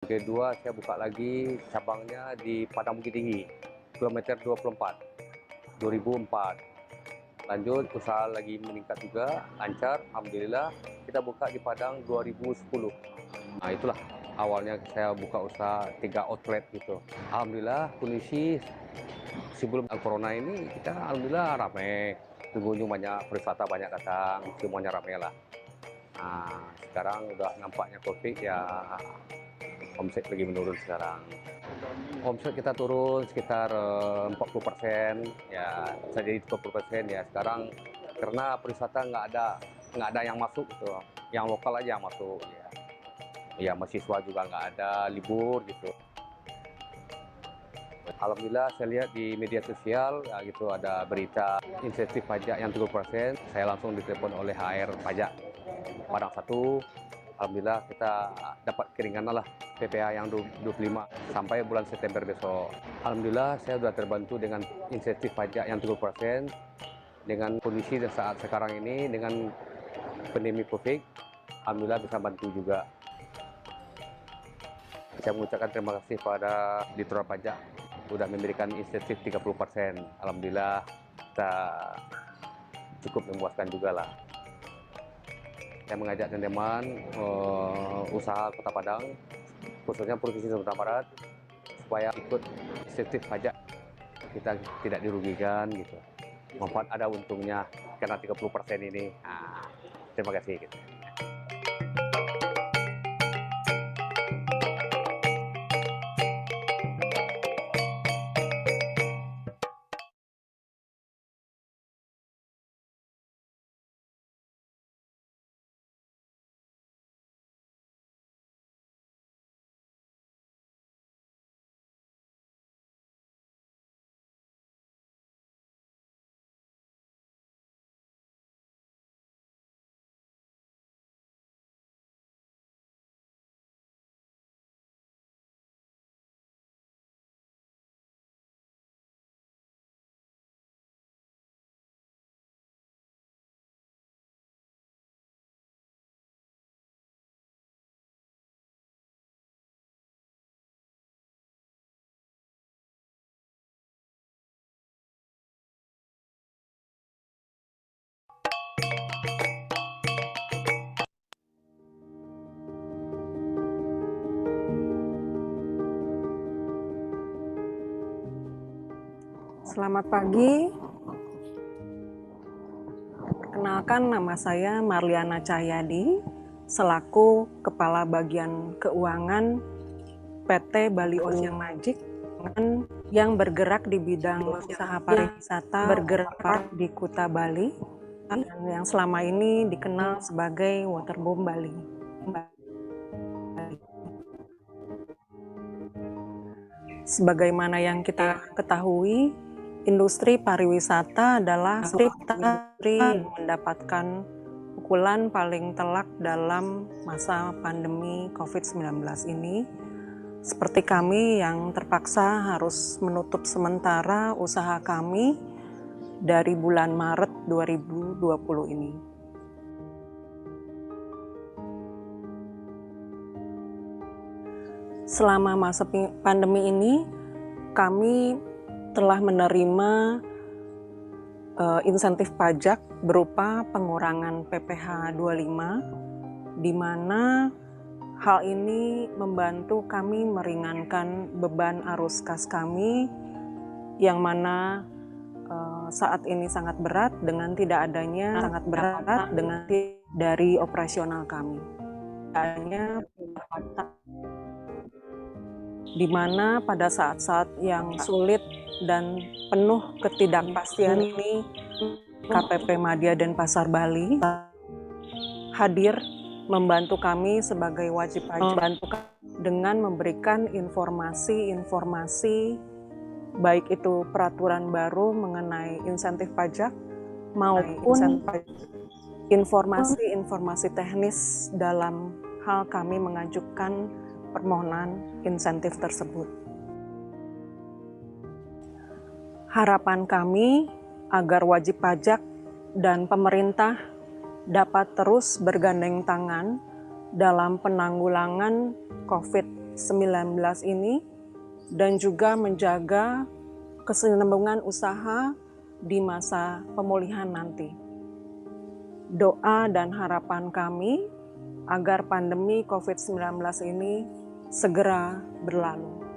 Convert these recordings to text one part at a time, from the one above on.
Kedua, saya buka lagi cabangnya di Padang Bukit Tinggi, kilometer 24, 2004. Lanjut, usaha lagi meningkat juga, lancar, alhamdulillah. Kita buka di Padang 2010. Nah, itulah awalnya saya buka usaha 3 outlet gitu. Alhamdulillah, kondisi sebelum corona ini kita alhamdulillah ramai. Pengunjung banyak, wisata banyak datang, semuanya ramai lah. Nah, sekarang udah nampaknya COVID ya, omset lagi menurun sekarang. Omset kita turun sekitar 40%, ya bisa jadi 20% ya sekarang karena pariwisata nggak ada yang masuk gitu, yang lokal aja yang masuk ya. Ya mahasiswa juga nggak ada libur gitu. Alhamdulillah saya lihat di media sosial ya gitu ada berita insentif pajak yang 30%. Saya langsung ditelepon oleh HR pajak Padang 1. Alhamdulillah kita dapat keringanan lah PPh yang 25 sampai bulan September besok. Alhamdulillah saya sudah terbantu dengan insentif pajak yang 30%. Dengan kondisi dan saat sekarang ini dengan pandemi COVID, alhamdulillah bisa bantu juga. Saya mengucapkan terima kasih pada Direktorat Pajak sudah memberikan insentif 30%. Alhamdulillah kita cukup memuaskan juga lah. Saya mengajak teman-teman usaha Kota Padang, khususnya Provinsi Sumatera Barat, supaya ikut insentif pajak. Kita tidak dirugikan gitu. Manfaat ada untungnya karena 30% ini. Nah, terima kasih. Gitu. Selamat pagi. Perkenalkan, nama saya Marliana Cahyadi, selaku Kepala Bagian Keuangan PT Bali Ocean Magic yang bergerak di bidang usaha pariwisata bergerak di Kuta Bali dan yang selama ini dikenal sebagai Waterboom Bali. Sebagaimana yang kita ketahui, industri pariwisata adalah industri yang mendapatkan pukulan paling telak dalam masa pandemi COVID-19 ini. Seperti kami yang terpaksa harus menutup sementara usaha kami dari bulan Maret 2020 ini. Selama masa pandemi ini, kami telah menerima insentif pajak berupa pengurangan PPh 25, di mana hal ini membantu kami meringankan beban arus kas kami, yang mana saat ini sangat berat dengan tidak adanya dari operasional kami. Adanya di mana pada saat-saat yang sulit dan penuh ketidakpastian ini, KPP Madya Denpasar Bali hadir membantu kami sebagai wajib pajak dengan memberikan informasi-informasi baik itu peraturan baru mengenai insentif pajak maupun informasi-informasi teknis dalam hal kami mengajukan permohonan insentif tersebut. Harapan kami agar wajib pajak dan pemerintah dapat terus bergandeng tangan dalam penanggulangan COVID-19 COVID-19 ini dan juga menjaga kesinambungan usaha di masa pemulihan nanti. Doa dan harapan kami agar pandemi COVID-19 ini segera berlalu.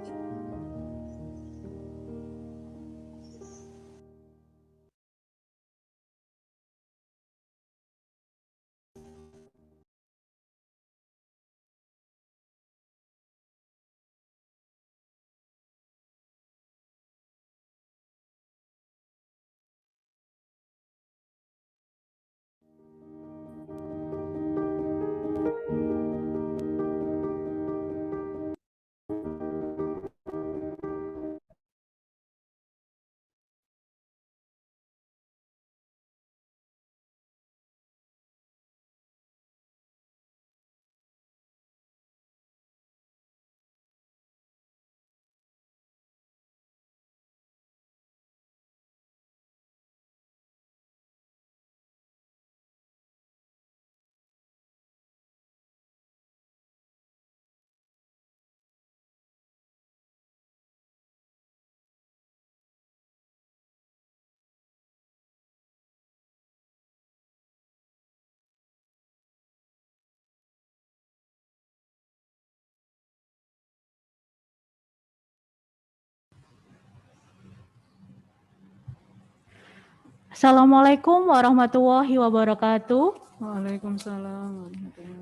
Assalamualaikum warahmatullahi wabarakatuh. Waalaikumsalam.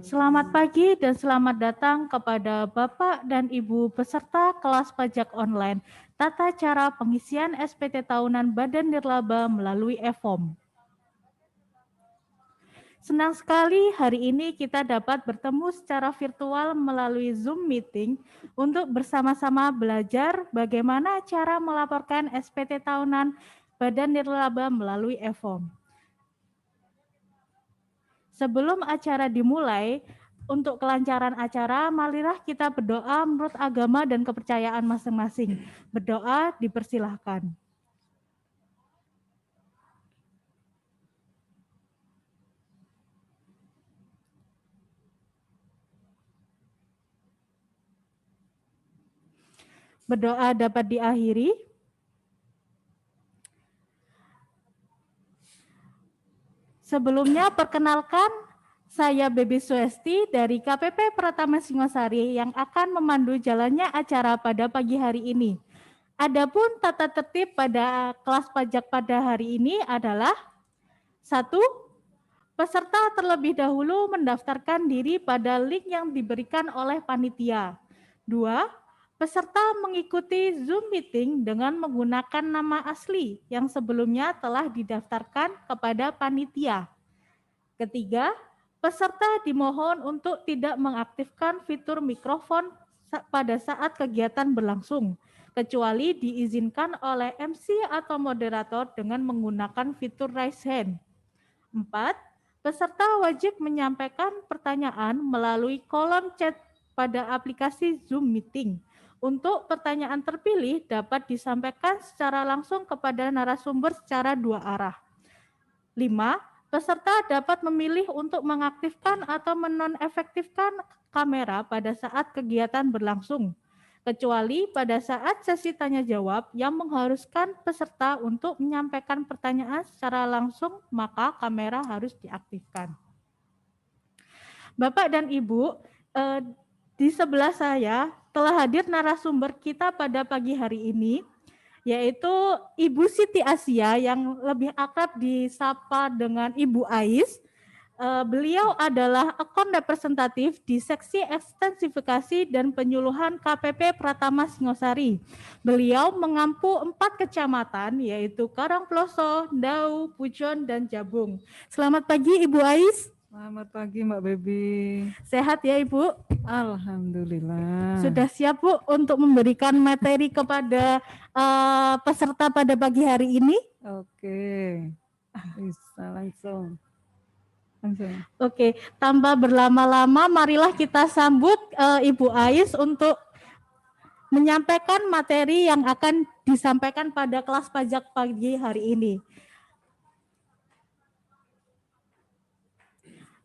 Selamat pagi dan selamat datang kepada Bapak dan Ibu peserta kelas pajak online Tata Cara Pengisian SPT Tahunan Badan Nirlaba melalui e-form. Senang sekali hari ini kita dapat bertemu secara virtual melalui Zoom meeting untuk bersama-sama belajar bagaimana cara melaporkan SPT Tahunan Badan Nirlaba melalui e-form. Sebelum acara dimulai, untuk kelancaran acara, marilah kita berdoa menurut agama dan kepercayaan masing-masing. Berdoa dipersilahkan. Berdoa dapat diakhiri. Sebelumnya perkenalkan, saya Baby Suesti dari KPP Pratama Singosari yang akan memandu jalannya acara pada pagi hari ini. Adapun tata tertib pada kelas pajak pada hari ini adalah 1. Peserta terlebih dahulu mendaftarkan diri pada link yang diberikan oleh panitia. 2. Peserta mengikuti Zoom meeting dengan menggunakan nama asli yang sebelumnya telah didaftarkan kepada panitia. Ketiga, peserta dimohon untuk tidak mengaktifkan fitur mikrofon pada saat kegiatan berlangsung, kecuali diizinkan oleh MC atau moderator dengan menggunakan fitur raise hand. 4. Peserta wajib menyampaikan pertanyaan melalui kolom chat pada aplikasi Zoom Meeting. Untuk pertanyaan terpilih dapat disampaikan secara langsung kepada narasumber secara dua arah. 5. Peserta dapat memilih untuk mengaktifkan atau menonefektifkan kamera pada saat kegiatan berlangsung, kecuali pada saat sesi tanya jawab yang mengharuskan peserta untuk menyampaikan pertanyaan secara langsung, maka kamera harus diaktifkan. Bapak dan Ibu, di sebelah saya telah hadir narasumber kita pada pagi hari ini, yaitu Ibu Siti Asia yang lebih akrab disapa dengan Ibu Ais. Beliau adalah account representatif di seksi ekstensifikasi dan penyuluhan KPP Pratama Singosari. Beliau mengampu 4 kecamatan, yaitu Karangploso, Dau, Pujon, dan Jabung. Selamat pagi Ibu Ais. Selamat pagi Mbak Baby. Sehat ya Ibu? Alhamdulillah. Sudah siap Bu untuk memberikan materi kepada peserta pada pagi hari ini? Oke, bisa langsung. Oke, tanpa berlama-lama marilah kita sambut Ibu Ais untuk menyampaikan materi yang akan disampaikan pada kelas pajak pagi hari ini.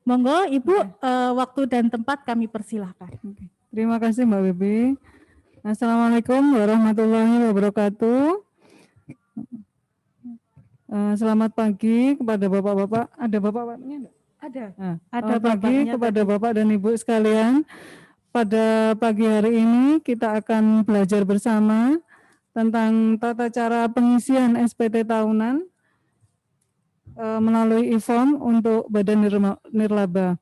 Monggo Ibu, waktu dan tempat kami persilahkan. Terima kasih Mbak Bebi. Assalamualaikum warahmatullahi wabarakatuh. Selamat pagi kepada Bapak-Bapak. Ada Bapak-Bapaknya enggak? Ada. Nah, Ada selamat pagi bapaknya kepada tadi. Bapak dan Ibu sekalian. Pada pagi hari ini kita akan belajar bersama tentang tata cara pengisian SPT tahunan melalui e-form untuk Badan Nirlaba.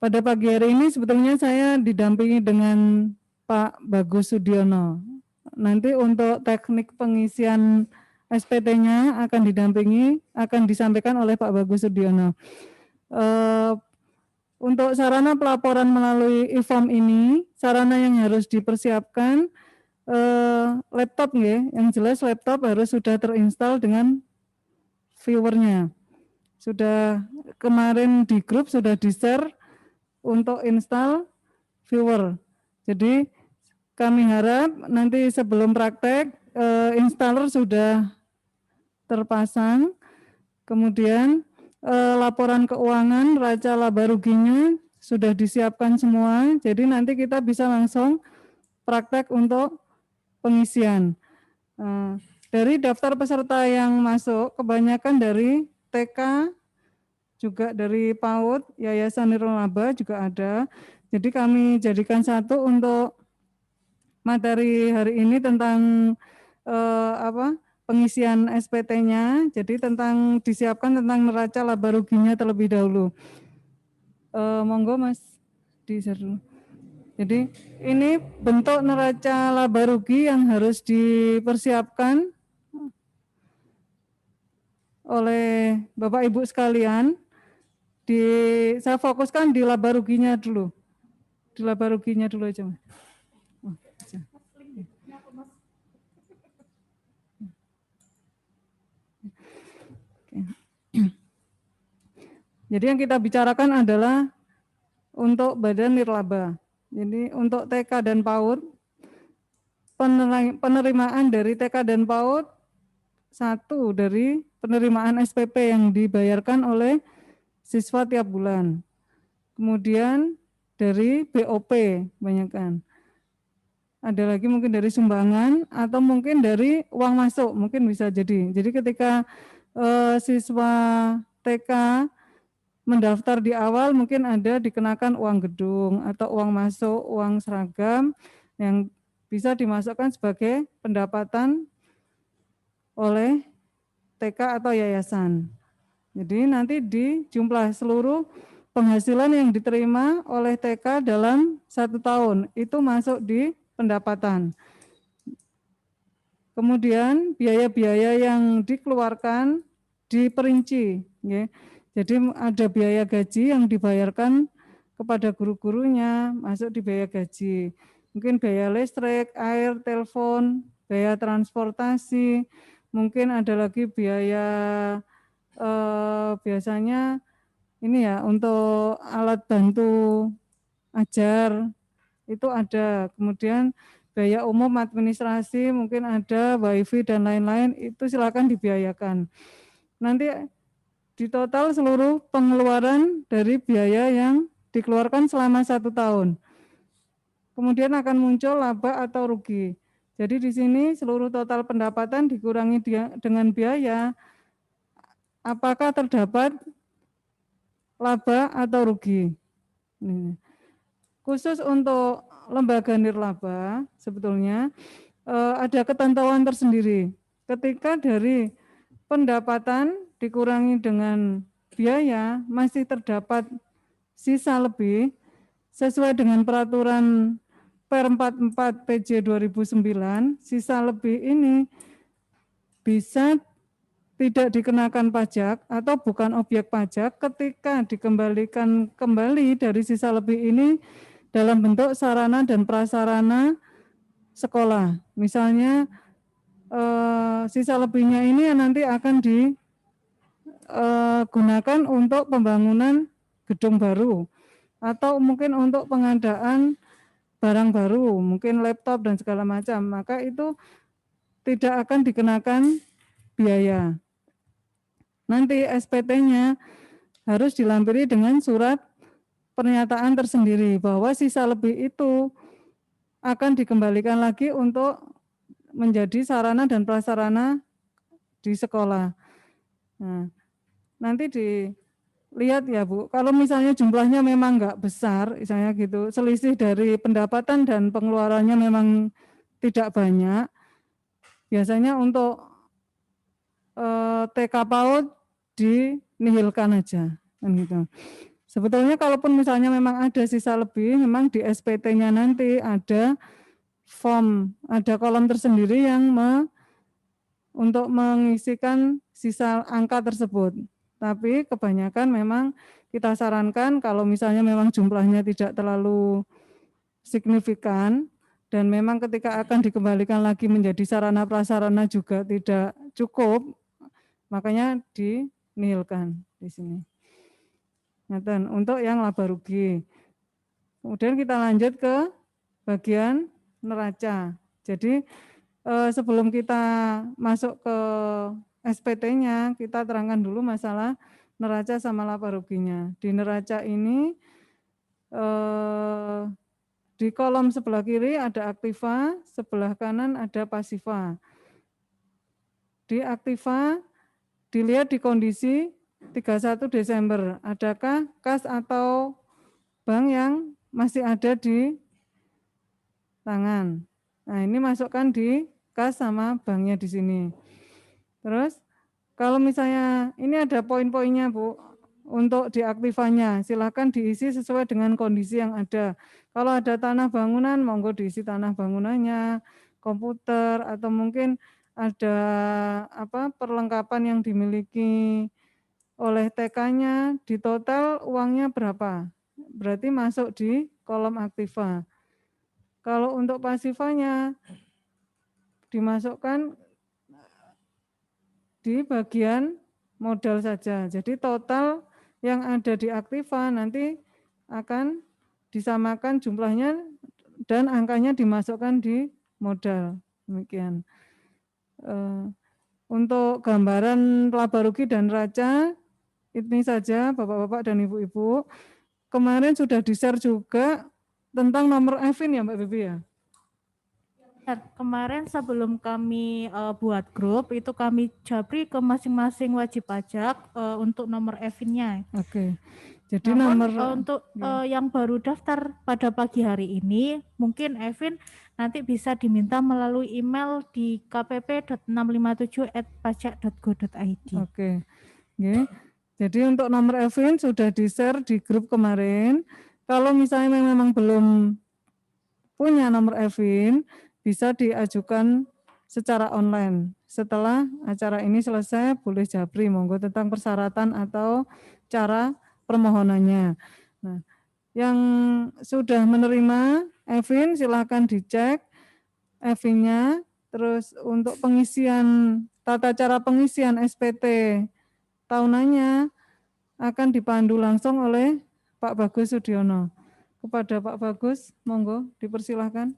Pada pagi hari ini sebetulnya saya didampingi dengan Pak Bagus Sudiono. Nanti untuk teknik pengisian SPT-nya akan disampaikan oleh Pak Bagus Sudiono. Untuk sarana pelaporan melalui e-form ini, sarana yang harus dipersiapkan laptop ya, yang jelas laptop harus sudah terinstall dengan viewernya. Sudah kemarin di grup sudah di-share untuk install viewer. Jadi kami harap nanti sebelum praktek installer sudah terpasang, kemudian laporan keuangan, raca laba ruginya sudah disiapkan semua, jadi nanti kita bisa langsung praktek untuk pengisian. Dari daftar peserta yang masuk, kebanyakan dari TK, juga dari PAUD, Yayasan Nirlaba juga ada. Jadi kami jadikan satu untuk materi hari ini tentang pengisian SPT-nya, jadi disiapkan tentang neraca laba ruginya terlebih dahulu. Monggo Mas di-share dulu. Jadi ini bentuk neraca laba rugi yang harus dipersiapkan oleh Bapak Ibu sekalian. Saya fokuskan di laba ruginya dulu. Di laba ruginya dulu aja. Jadi yang kita bicarakan adalah untuk Badan Nirlaba. Jadi untuk TK dan PAUD, penerimaan dari TK dan PAUD, satu dari penerimaan SPP yang dibayarkan oleh siswa tiap bulan. Kemudian dari BOP banyakkan. Ada lagi mungkin dari sumbangan atau mungkin dari uang masuk, mungkin bisa jadi. Jadi ketika siswa TK mendaftar di awal mungkin ada dikenakan uang gedung atau uang masuk, uang seragam yang bisa dimasukkan sebagai pendapatan oleh TK atau yayasan. Jadi nanti dijumlah seluruh penghasilan yang diterima oleh TK dalam 1 tahun, itu masuk di pendapatan. Kemudian biaya-biaya yang dikeluarkan diperinci. Ya. Jadi ada biaya gaji yang dibayarkan kepada guru-gurunya, masuk di biaya gaji. Mungkin biaya listrik, air, telepon, biaya transportasi, mungkin ada lagi biaya biasanya ini ya untuk alat bantu ajar itu ada. Kemudian biaya umum administrasi mungkin ada, wifi dan lain-lain, itu silakan dibiayakan. Nanti di total seluruh pengeluaran dari biaya yang dikeluarkan selama 1 tahun. Kemudian akan muncul laba atau rugi. Jadi di sini seluruh total pendapatan dikurangi dengan biaya, apakah terdapat laba atau rugi. Khusus untuk lembaga nirlaba sebetulnya ada ketentuan tersendiri. Ketika dari pendapatan dikurangi dengan biaya masih terdapat sisa lebih sesuai dengan peraturan Per 44 PJ 2009, sisa lebih ini bisa tidak dikenakan pajak atau bukan objek pajak ketika dikembalikan kembali dari sisa lebih ini dalam bentuk sarana dan prasarana sekolah. Misalnya sisa lebihnya ini nanti akan digunakan untuk pembangunan gedung baru atau mungkin untuk pengadaan barang baru, mungkin laptop dan segala macam, maka itu tidak akan dikenakan biaya. Nanti SPT-nya harus dilampiri dengan surat pernyataan tersendiri bahwa sisa lebih itu akan dikembalikan lagi untuk menjadi sarana dan prasarana di sekolah. Nah, nanti dilihat ya Bu, kalau misalnya jumlahnya memang nggak besar, misalnya gitu, selisih dari pendapatan dan pengeluarannya memang tidak banyak, biasanya untuk TK PAUD dinihilkan aja, kan gitu. Sebetulnya kalaupun misalnya memang ada sisa lebih, memang di SPT-nya nanti ada form, ada kolom tersendiri yang untuk mengisikan sisa angka tersebut. Tapi kebanyakan memang kita sarankan kalau misalnya memang jumlahnya tidak terlalu signifikan dan memang ketika akan dikembalikan lagi menjadi sarana prasarana juga tidak cukup, makanya dinihilkan di sini. Ngeten, untuk yang laba rugi. Kemudian kita lanjut ke bagian neraca. Jadi sebelum kita masuk ke SPT-nya, kita terangkan dulu masalah neraca sama laba ruginya. Di neraca ini di kolom sebelah kiri ada aktiva, sebelah kanan ada pasiva. Di aktiva dilihat di kondisi 31 Desember, adakah kas atau bank yang masih ada di tangan. Nah, ini masukkan di kas sama banknya di sini. Terus, kalau misalnya ini ada poin-poinnya Bu, untuk diaktifanya, silakan diisi sesuai dengan kondisi yang ada. Kalau ada tanah bangunan, monggo diisi tanah bangunannya, komputer, atau mungkin ada perlengkapan yang dimiliki oleh TK-nya, di total uangnya berapa? Berarti masuk di kolom aktiva. Kalau untuk pasifanya dimasukkan di bagian modal saja. Jadi total yang ada di aktiva nanti akan disamakan jumlahnya dan angkanya dimasukkan di modal. Demikian. Untuk gambaran laba rugi dan neraca, ini saja Bapak-Bapak dan Ibu-Ibu. Kemarin sudah di-share juga tentang nomor EVIN ya Mbak Bibi ya? Kemarin sebelum kami buat grup, itu kami japri ke masing-masing wajib pajak untuk nomor EVIN-nya. Oke. Jadi Namun nomor untuk yang baru daftar pada pagi hari ini, mungkin EVIN nanti bisa diminta melalui email di kpp.657@pajak.go.id. Oke. Jadi untuk nomor EVIN sudah di-share di grup kemarin. Kalau misalnya memang belum punya nomor EVIN, bisa diajukan secara online. Setelah acara ini selesai, boleh japri monggo tentang persyaratan atau cara permohonannya. Nah, yang sudah menerima EVIN silahkan dicek EVIN-nya. Terus untuk pengisian, tata cara pengisian SPT tahunannya akan dipandu langsung oleh Pak Bagus Sudiono. Kepada Pak Bagus, monggo dipersilahkan.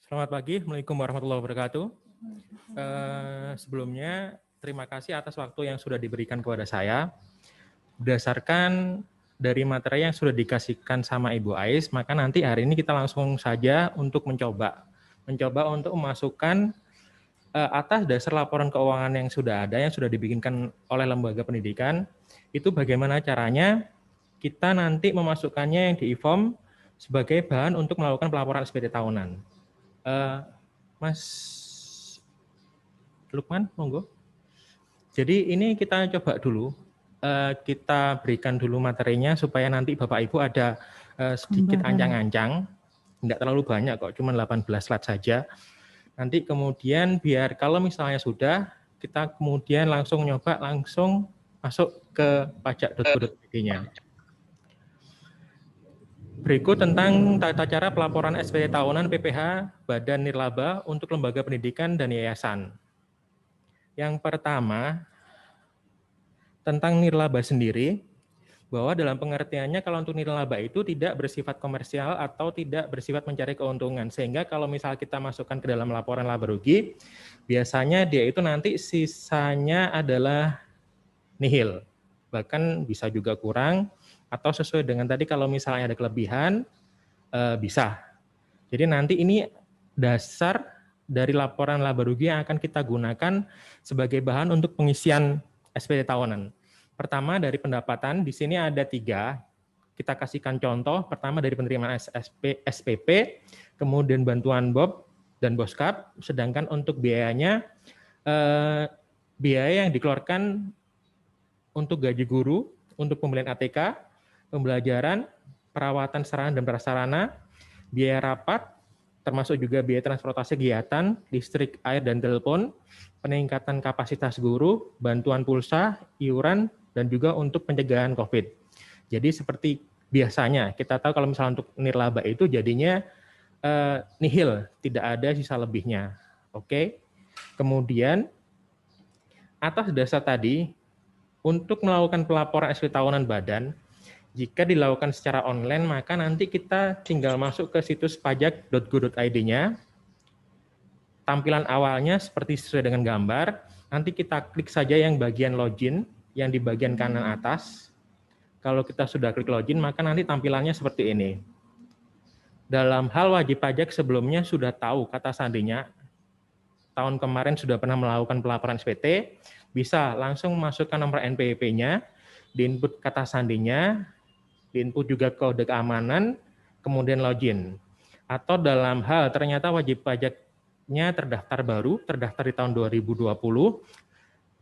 Selamat pagi, Assalamualaikum warahmatullahi wabarakatuh. Sebelumnya, terima kasih atas waktu yang sudah diberikan kepada saya. Berdasarkan dari materi yang sudah dikasihkan sama Ibu Ais, maka nanti hari ini kita langsung saja untuk mencoba untuk memasukkan atas dasar laporan keuangan yang sudah ada, yang sudah dibikinkan oleh lembaga pendidikan, itu bagaimana caranya kita nanti memasukkannya yang di e-form sebagai bahan untuk melakukan pelaporan SPT tahunan. Mas Lukman, monggo. Jadi ini kita coba dulu, kita berikan dulu materinya supaya nanti Bapak Ibu ada sedikit ancang-ancang, tidak terlalu banyak kok, cuma 18 slide saja. Nanti kemudian biar kalau misalnya sudah, kita kemudian langsung nyoba, langsung masuk ke pajak.go.id-nya. Berikut tentang tata cara pelaporan SPT tahunan PPH Badan Nirlaba untuk lembaga pendidikan dan yayasan. Yang pertama, tentang nirlaba sendiri. bahwa dalam pengertiannya kalau untuk nirlaba itu tidak bersifat komersial atau tidak bersifat mencari keuntungan. Sehingga kalau misal kita masukkan ke dalam laporan laba rugi, biasanya dia itu nanti sisanya adalah nihil. Bahkan bisa juga kurang, atau sesuai dengan tadi kalau misalnya ada kelebihan, bisa. Jadi nanti ini dasar dari laporan laba rugi yang akan kita gunakan sebagai bahan untuk pengisian SPT tahunan. Pertama dari pendapatan, di sini ada 3. Kita kasihkan contoh, pertama dari penerimaan SPP, kemudian bantuan BOB dan Boskap, sedangkan untuk biayanya, biaya yang dikeluarkan untuk gaji guru, untuk pembelian ATK, pembelajaran, perawatan sarana dan prasarana, biaya rapat, termasuk juga biaya transportasi kegiatan, listrik, air, dan telepon, peningkatan kapasitas guru, bantuan pulsa, iuran, dan juga untuk pencegahan COVID. Jadi seperti biasanya, kita tahu kalau misalnya untuk nirlaba itu jadinya nihil, tidak ada sisa lebihnya. Oke. Kemudian, atas dasar tadi, untuk melakukan pelaporan SPT tahunan badan, jika dilakukan secara online, maka nanti kita tinggal masuk ke situs pajak.go.id-nya. Tampilan awalnya seperti sesuai dengan gambar. Nanti kita klik saja yang bagian login, yang di bagian kanan atas. Kalau kita sudah klik login, maka nanti tampilannya seperti ini. Dalam hal wajib pajak sebelumnya sudah tahu kata sandinya. Tahun kemarin sudah pernah melakukan pelaporan SPT, bisa langsung masukkan nomor NPWP-nya, diinput kata sandinya, diinput juga kode keamanan, kemudian login. Atau dalam hal ternyata wajib pajaknya terdaftar baru, terdaftar di tahun 2020,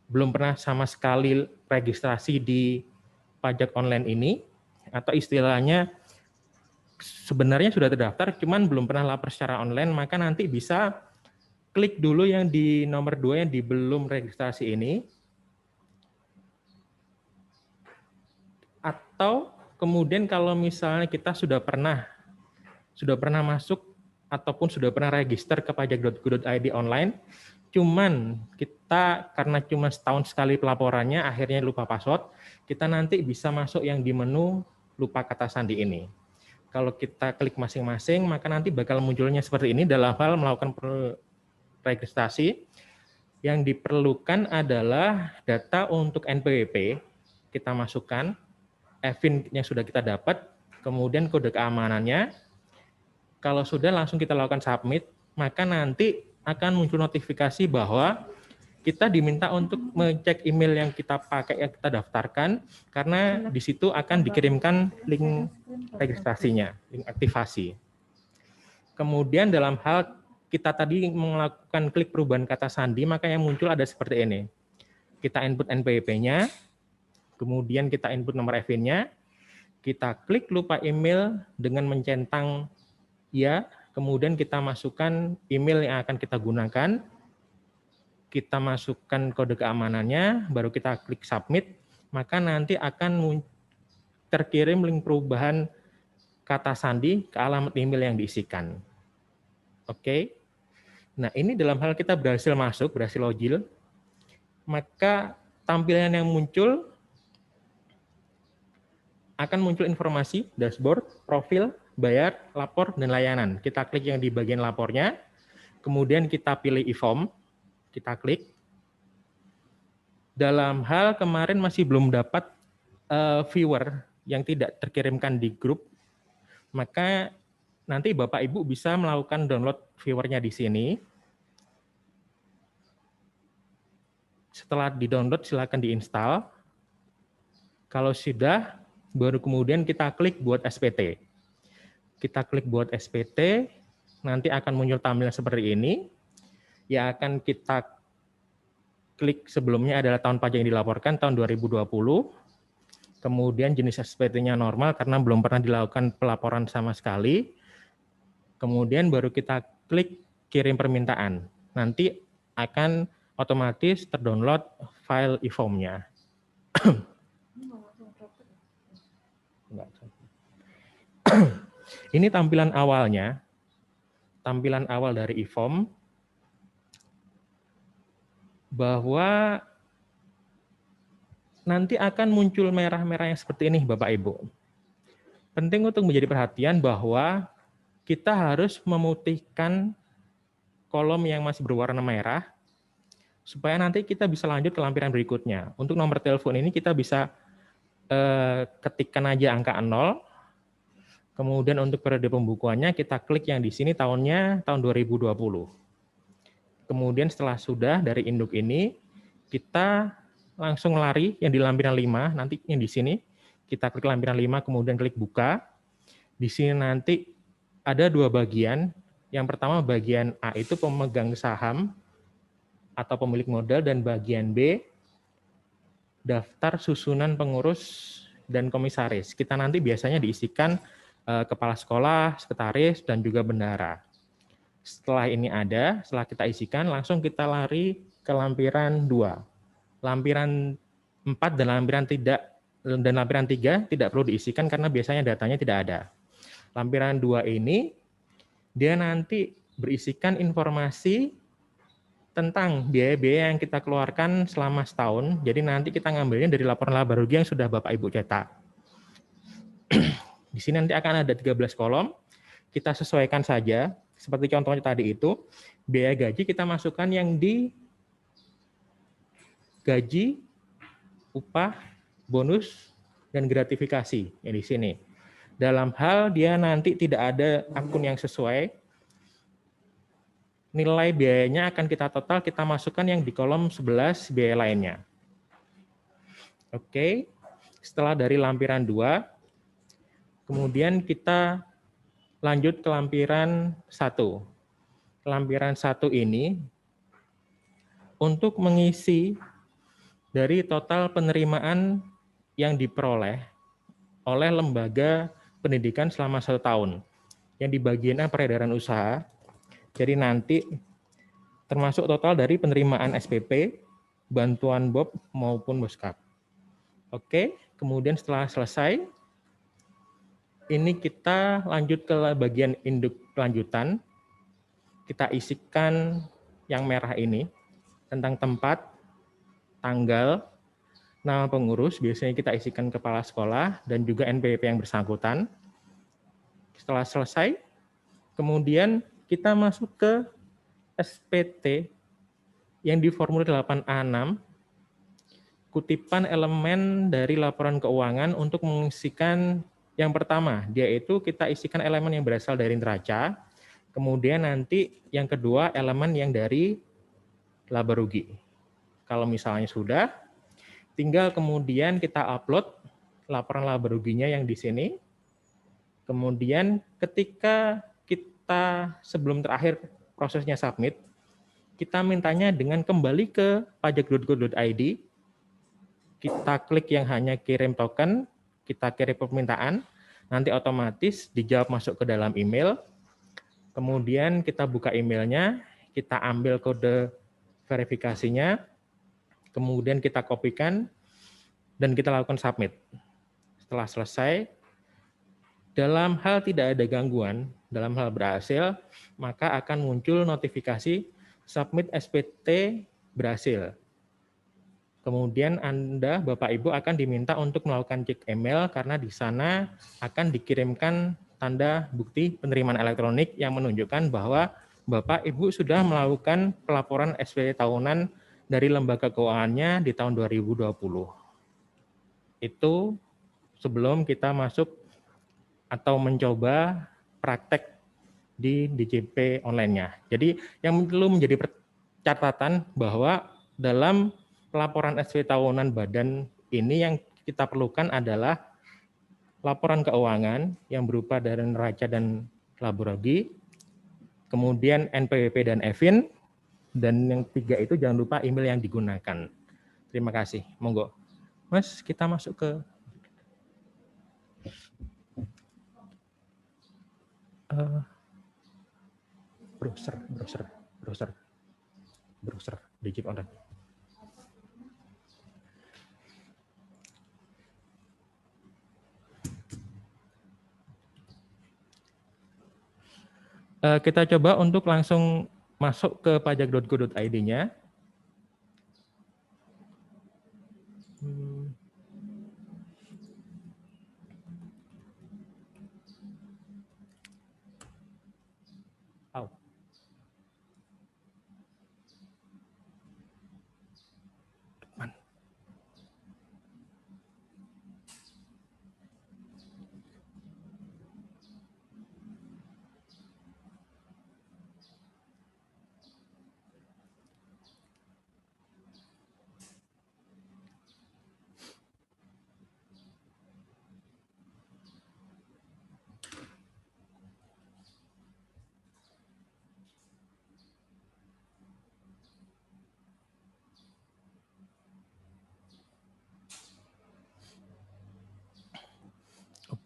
belum pernah sama sekali registrasi di pajak online ini, atau istilahnya sebenarnya sudah terdaftar, cuman belum pernah lapor secara online, maka nanti bisa klik dulu yang di nomor 2 yang di belum registrasi ini, atau kemudian kalau misalnya kita sudah pernah masuk ataupun sudah pernah register ke pajak.go.id online, cuman kita karena cuma setahun sekali pelaporannya akhirnya lupa password, kita nanti bisa masuk yang di menu lupa kata sandi ini. Kalau kita klik masing-masing, maka nanti bakal munculnya seperti ini dalam hal melakukan registrasi. Yang diperlukan adalah data untuk NPWP, kita masukkan, EVIN yang sudah kita dapat, kemudian kode keamanannya. Kalau sudah langsung kita lakukan submit, maka nanti akan muncul notifikasi bahwa kita diminta untuk mengecek email yang kita pakai, yang kita daftarkan, karena di situ akan dikirimkan link registrasinya, link aktivasi. Kemudian dalam hal kita tadi melakukan klik perubahan kata sandi, maka yang muncul ada seperti ini. Kita input NPWP-nya, kemudian kita input nomor EVIN-nya, kita klik lupa email dengan mencentang ya, kemudian kita masukkan email yang akan kita gunakan, kita masukkan kode keamanannya, baru kita klik submit, maka nanti akan terkirim link perubahan kata sandi ke alamat email yang diisikan. Oke. Nah, ini dalam hal kita berhasil masuk, berhasil login, maka tampilan yang muncul akan muncul informasi, dashboard, profil, bayar, lapor, dan layanan. Kita klik yang di bagian lapornya, kemudian kita pilih e-form, kita klik. Dalam hal kemarin masih belum dapat viewer yang tidak terkirimkan di grup, maka nanti Bapak Ibu bisa melakukan download viewernya di sini. Setelah di-download silakan diinstal. Kalau sudah, baru kemudian kita klik buat SPT. Kita klik buat SPT, nanti akan muncul tampilan seperti ini. Yang akan kita klik sebelumnya adalah tahun pajak yang dilaporkan tahun 2020. Kemudian jenis SPT-nya normal karena belum pernah dilakukan pelaporan sama sekali. Kemudian baru kita klik kirim permintaan. Nanti akan otomatis terdownload file e-form-nya. Ini tampilan awalnya, tampilan awal dari e-form, bahwa nanti akan muncul merah-merah yang seperti ini, Bapak Ibu. Penting untuk menjadi perhatian bahwa kita harus memutihkan kolom yang masih berwarna merah, supaya nanti kita bisa lanjut ke lampiran berikutnya. Untuk nomor telepon ini kita bisa ketikkan aja angka 0, kemudian untuk periode pembukuannya kita klik yang di sini tahun 2020. Kemudian setelah sudah dari induk ini, kita langsung lari yang di lampiran 5, nanti yang di sini, kita klik lampiran 5, kemudian klik buka. Di sini nanti ada 2 bagian. Yang pertama bagian A itu pemegang saham atau pemilik modal, dan bagian B daftar susunan pengurus dan komisaris. Kita nanti biasanya diisikan kepala sekolah, sekretaris, dan juga bendahara. Setelah ini ada, setelah kita isikan, langsung kita lari ke lampiran 2. Lampiran 4 dan lampiran 3 tidak perlu diisikan karena biasanya datanya tidak ada. Lampiran 2 ini, dia nanti berisikan informasi tentang biaya-biaya yang kita keluarkan selama setahun. Jadi nanti kita ngambilnya dari laporan laba rugi yang sudah Bapak Ibu cetak. Di sini nanti akan ada 13 kolom. Kita sesuaikan saja. Seperti contohnya tadi itu, biaya gaji kita masukkan yang di gaji, upah, bonus, dan gratifikasi yang di sini. Dalam hal dia nanti tidak ada akun yang sesuai, nilai biayanya akan kita total, kita masukkan yang di kolom 11 biaya lainnya. Oke, setelah dari lampiran 2, kemudian kita lanjut ke lampiran 1. Lampiran 1 ini untuk mengisi dari total penerimaan yang diperoleh oleh lembaga pendidikan selama 1 tahun. Yang di bagian A peredaran usaha, jadi nanti termasuk total dari penerimaan SPP, bantuan BOP maupun Boskap. Oke, kemudian setelah selesai, ini kita lanjut ke bagian induk lanjutan. Kita isikan yang merah ini tentang tempat, tanggal, nama pengurus, biasanya kita isikan kepala sekolah, dan juga NPWP yang bersangkutan. Setelah selesai, kemudian kita masuk ke SPT yang di formulir 8A6, kutipan elemen dari laporan keuangan untuk mengisikan yang pertama, yaitu kita isikan elemen yang berasal dari neraca, kemudian nanti yang kedua elemen yang dari laba rugi. Kalau misalnya sudah, tinggal kemudian kita upload laporan laba ruginya yang di sini. Kemudian ketika kita sebelum terakhir prosesnya submit, kita mintanya dengan kembali ke pajak.go.id, kita klik yang hanya kirim token, kita kirim permintaan, nanti otomatis dijawab masuk ke dalam email, kemudian kita buka emailnya, kita ambil kode verifikasinya, kemudian kita kopikan, dan kita lakukan submit. Setelah selesai, dalam hal tidak ada gangguan, dalam hal berhasil, maka akan muncul notifikasi submit SPT berhasil. Kemudian Anda, Bapak Ibu, akan diminta untuk melakukan cek email karena di sana akan dikirimkan tanda bukti penerimaan elektronik yang menunjukkan bahwa Bapak Ibu sudah melakukan pelaporan SPT tahunan dari lembaga keuangannya di tahun 2020. Itu sebelum kita masuk atau mencoba praktek di DJP online-nya. Jadi yang perlu menjadi catatan bahwa dalam pelaporan SPT tahunan badan ini yang kita perlukan adalah laporan keuangan yang berupa dari neraca dan laba rugi, kemudian NPWP dan EVIN, dan yang 3 itu jangan lupa email yang digunakan. Terima kasih. Monggo. Mas, kita masuk ke browser DJP online. Kita coba untuk langsung masuk ke pajak.go.id-nya.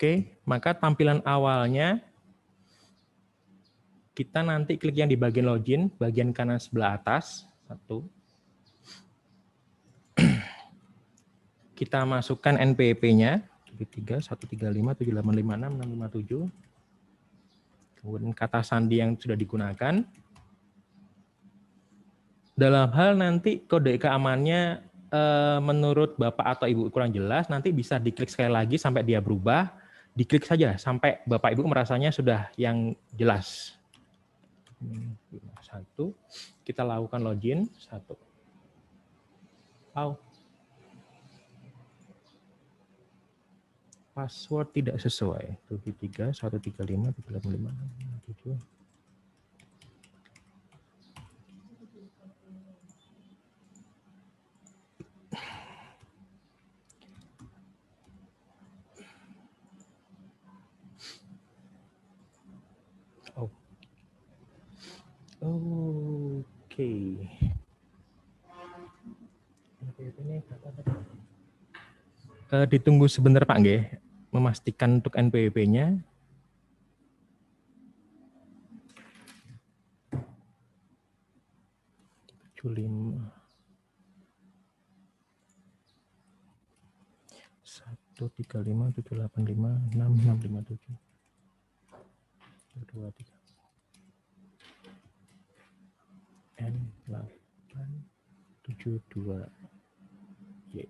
Oke, maka tampilan awalnya kita nanti klik yang di bagian login, bagian kanan sebelah atas, satu. Kita masukkan NPWP-nya, 731357855667. Kemudian kata sandi yang sudah digunakan. Dalam hal nanti kode keamanannya menurut Bapak atau Ibu kurang jelas, nanti bisa diklik sekali lagi sampai dia berubah. Diklik saja sampai Bapak Ibu merasanya sudah yang jelas. Satu, kita lakukan login, satu. Password tidak sesuai. 731357855667. Oke. Ditunggu sebentar Pak nggih, memastikan untuk NPWP-nya. Satu tiga lima tujuh delapan lima enam lima tujuh. 2 3 N872 Y.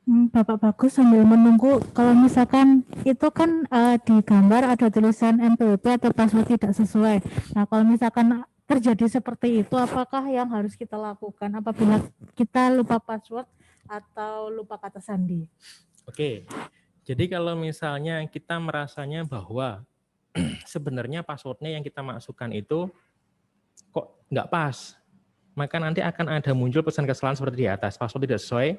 Bapak Bagus sambil menunggu, kalau misalkan itu kan di gambar ada tulisan NPWP atau password tidak sesuai. Nah, kalau misalkan terjadi seperti itu, apakah yang harus kita lakukan apabila kita lupa password atau lupa kata sandi? Oke, jadi kalau misalnya kita merasanya bahwa sebenarnya passwordnya yang kita masukkan itu kok nggak pas, maka nanti akan ada muncul pesan kesalahan seperti di atas, password tidak sesuai,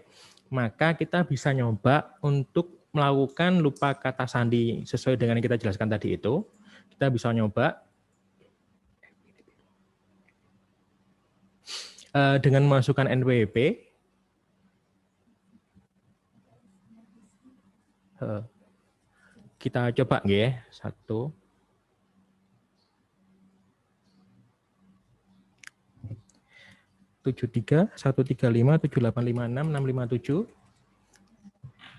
maka kita bisa nyoba untuk melakukan lupa kata sandi sesuai dengan yang kita jelaskan tadi itu. Kita bisa nyoba dengan memasukkan NPWP. Kita coba nggih, 1. Tujuh tiga satu tiga lima tujuh delapan lima enam enam lima tujuh.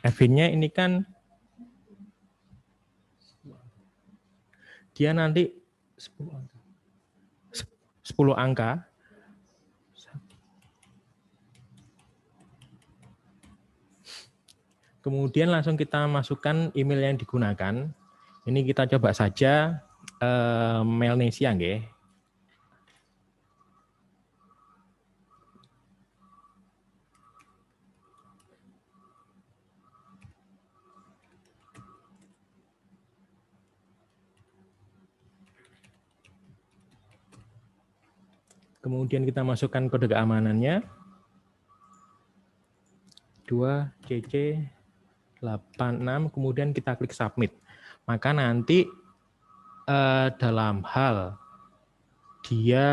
Eventnya ini kan dia nanti 10 angka. Kemudian langsung kita masukkan email yang digunakan. Ini kita coba saja Mailnesia nggih. Kemudian kita masukkan kode keamanannya 2CC86, kemudian kita klik submit. Maka nanti dalam hal dia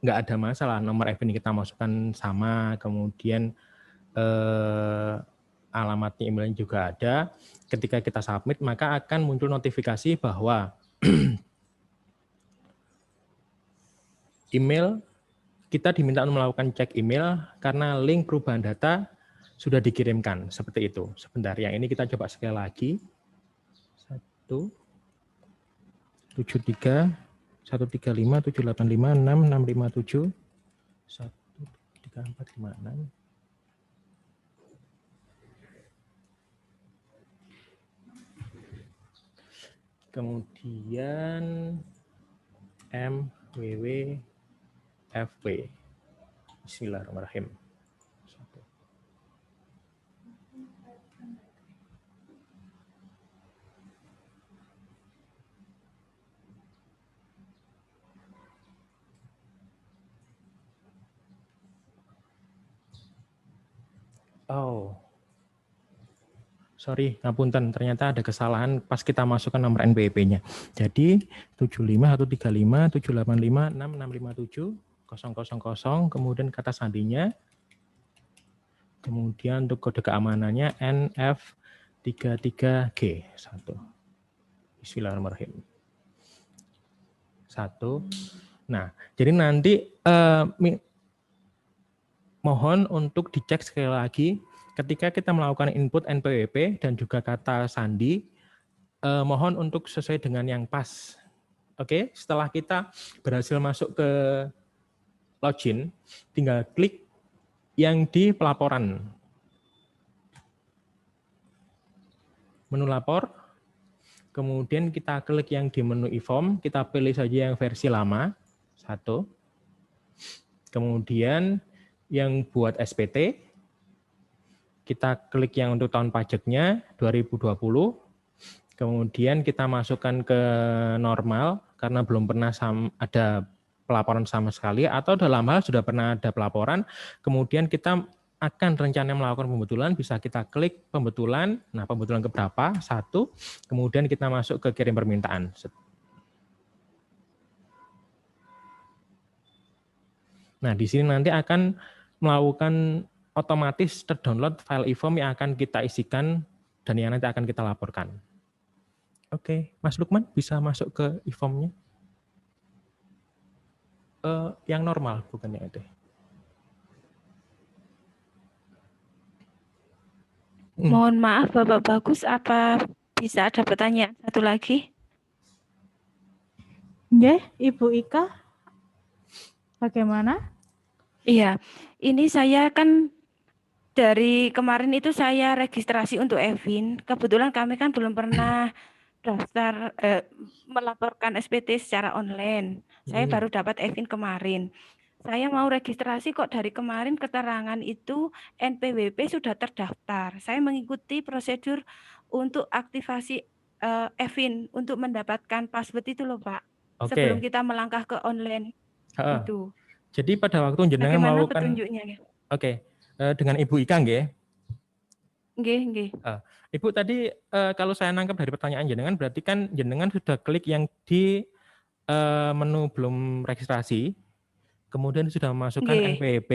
nggak ada masalah, nomor event kita masukkan sama, kemudian alamatnya emailnya juga ada. Ketika kita submit, maka akan muncul notifikasi bahwa email kita diminta untuk melakukan cek email karena link perubahan data sudah dikirimkan, seperti itu. Sebentar, yang ini kita coba sekali lagi. 1731357856657 13456. Kemudian MWWFW. Bismillahirrahmanirrahim. Oh, sorry, ngapunten. Ternyata ada kesalahan pas kita masukkan nomor NPWP-nya. Jadi 75135665570000, kemudian kata sandinya, kemudian untuk kode keamanannya NF33G1. Bismillahirrahmanirrahim. 1. Nah, jadi nanti mohon untuk dicek sekali lagi ketika kita melakukan input NPWP dan juga kata sandi, mohon untuk sesuai dengan yang pas. Oke, setelah kita berhasil masuk ke login, tinggal klik yang di pelaporan. Menu lapor, kemudian kita klik yang di menu e-form, kita pilih saja yang versi lama, 1. Kemudian yang buat SPT, kita klik yang untuk tahun pajaknya 2020, kemudian kita masukkan ke normal, karena belum pernah ada pelaporan sama sekali, atau dalam hal sudah pernah ada pelaporan, kemudian kita akan rencana melakukan pembetulan, bisa kita klik pembetulan, nah pembetulan keberapa, 1, kemudian kita masuk ke kirim permintaan. Nah, di sini nanti akan melakukan otomatis terdownload file e-form yang akan kita isikan dan yang nanti akan kita laporkan. Oke, Mas Lukman bisa masuk ke e-form-nya. Yang normal, bukan yang itu. Mohon maaf Bapak Bagus, apa bisa ada pertanyaan satu lagi? Nggih, Ibu Ika. Bagaimana? Iya, ini saya kan dari kemarin itu saya registrasi untuk Evin. Kebetulan kami kan belum pernah daftar melaporkan SPT secara online. Saya baru dapat Evin kemarin. Saya mau registrasi kok dari kemarin keterangan itu NPWP sudah terdaftar. Saya mengikuti prosedur untuk aktivasi Evin untuk mendapatkan password itu loh Pak. Oke. Sebelum kita melangkah ke online itu. Jadi pada waktu jenengan Bagaimana melakukan petunjuknya? Oke, dengan Ibu Ika nggih. Nggih. Ibu tadi kalau saya nangkap dari pertanyaan jenengan berarti kan jenengan sudah klik yang di menu belum registrasi, kemudian sudah memasukkan NPWP,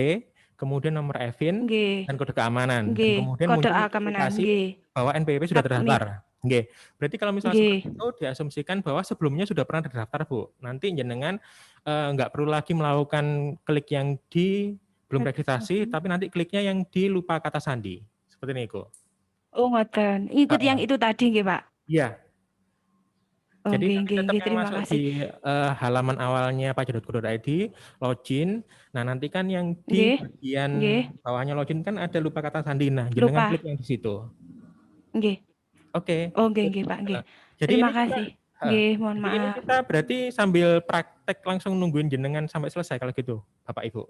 kemudian nomor Evin dan kode keamanan, dan kemudian kode muncul keamanan. notifikasi bahwa NPWP sudah terdaftar. Nggih. Berarti kalau misalnya seperti itu diasumsikan bahwa sebelumnya sudah pernah terdaftar, Bu. Nanti jenengan nggak perlu lagi melakukan klik yang di belum registrasi, tapi nanti kliknya yang di lupa kata sandi. Seperti ini, Ko. Oh, ngoten. Ikut yang itu tadi nggih, Pak? Iya. Oh, Jadi nanti tetap yang terima masuk kasih. di halaman awalnya pajak.go.id, login. Nah, nanti kan yang di bagian bawahnya login kan ada lupa kata sandi. Nah, jenengan klik yang di situ. Nggih. Oke. Oh, nggih, Pak, nggih. Jadi Terima ini kasih. Nggih, mohon jadi ini maaf. kita berarti sambil praktek langsung nungguin jenengan sampai selesai kalau gitu, Bapak Ibu.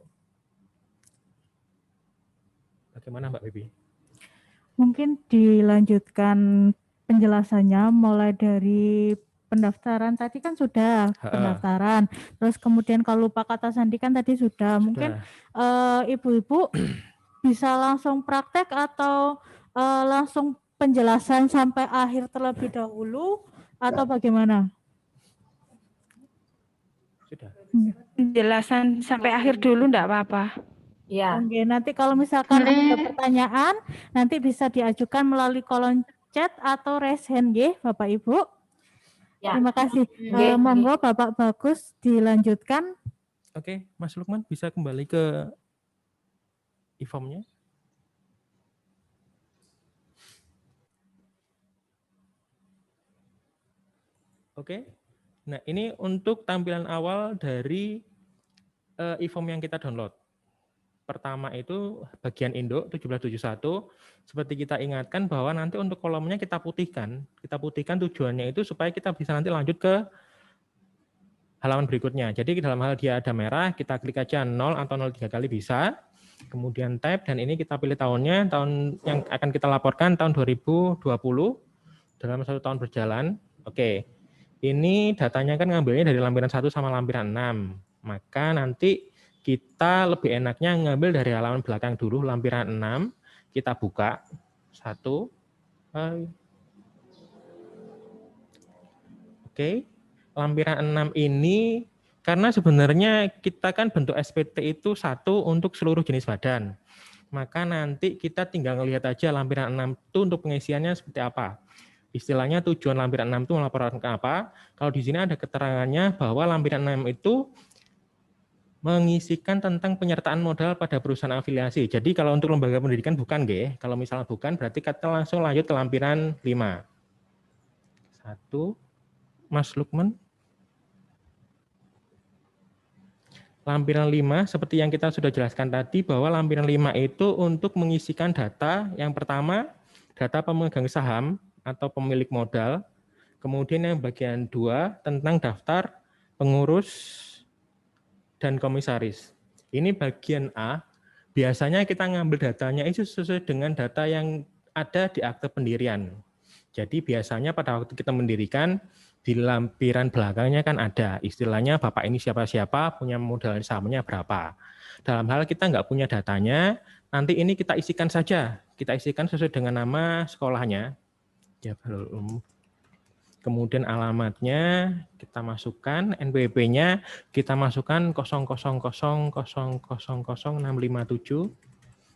Bagaimana Mbak Bibi? Mungkin dilanjutkan penjelasannya mulai dari pendaftaran tadi kan sudah pendaftaran. Terus kemudian kalau lupa kata sandi kan tadi sudah. Mungkin ibu-ibu bisa langsung praktek atau langsung penjelasan sampai akhir terlebih dahulu atau bagaimana? Sudah. Penjelasan sampai akhir dulu enggak apa-apa. Ya. Oke, nanti kalau misalkan ada pertanyaan nanti bisa diajukan melalui kolom chat atau raise hand nggih, Bapak Ibu. Ya. Terima kasih. Monggo Bapak Bagus dilanjutkan. Oke, Mas Lukman bisa kembali ke e-form-nya. Oke. Nah, ini untuk tampilan awal dari e-form yang kita download. Pertama itu bagian induk 1771, seperti kita ingatkan bahwa nanti untuk kolomnya kita putihkan. Kita putihkan tujuannya itu supaya kita bisa nanti lanjut ke halaman berikutnya. Jadi dalam hal dia ada merah, kita klik aja 0 atau 03 kali bisa. Kemudian tab, dan ini kita pilih tahunnya, tahun yang akan kita laporkan tahun 2020 dalam 1 tahun berjalan. Oke. Ini datanya kan ngambilnya dari lampiran 1 sama lampiran 6. Maka nanti kita lebih enaknya ngambil dari halaman belakang dulu, lampiran 6. Kita buka. 1. Oke. Lampiran 6 ini, karena sebenarnya kita kan bentuk SPT itu 1 untuk seluruh jenis badan. Maka nanti kita tinggal melihat aja lampiran 6 itu untuk pengisiannya seperti apa. Istilahnya tujuan lampiran 6 itu melaporkan ke apa. Kalau di sini ada keterangannya bahwa lampiran 6 itu mengisikan tentang penyertaan modal pada perusahaan afiliasi. Jadi kalau untuk lembaga pendidikan bukan, nggih. Kalau misalnya bukan, berarti kita langsung lanjut ke lampiran 5. 1. Mas Lukman. Lampiran 5, seperti yang kita sudah jelaskan tadi, bahwa lampiran 5 itu untuk mengisikan data. Yang pertama, data pemegang saham atau pemilik modal. Kemudian yang bagian 2, tentang daftar pengurus dan komisaris. Ini bagian A. Biasanya kita ngambil datanya itu sesuai dengan data yang ada di akte pendirian. Jadi biasanya pada waktu kita mendirikan, di lampiran belakangnya kan ada istilahnya Bapak ini siapa-siapa, punya modal sahamnya berapa. Dalam hal kita nggak punya datanya, nanti ini kita isikan saja. Kita isikan sesuai dengan nama sekolahnya. Ya, kemudian alamatnya kita masukkan, NPWP-nya kita masukkan 000000657.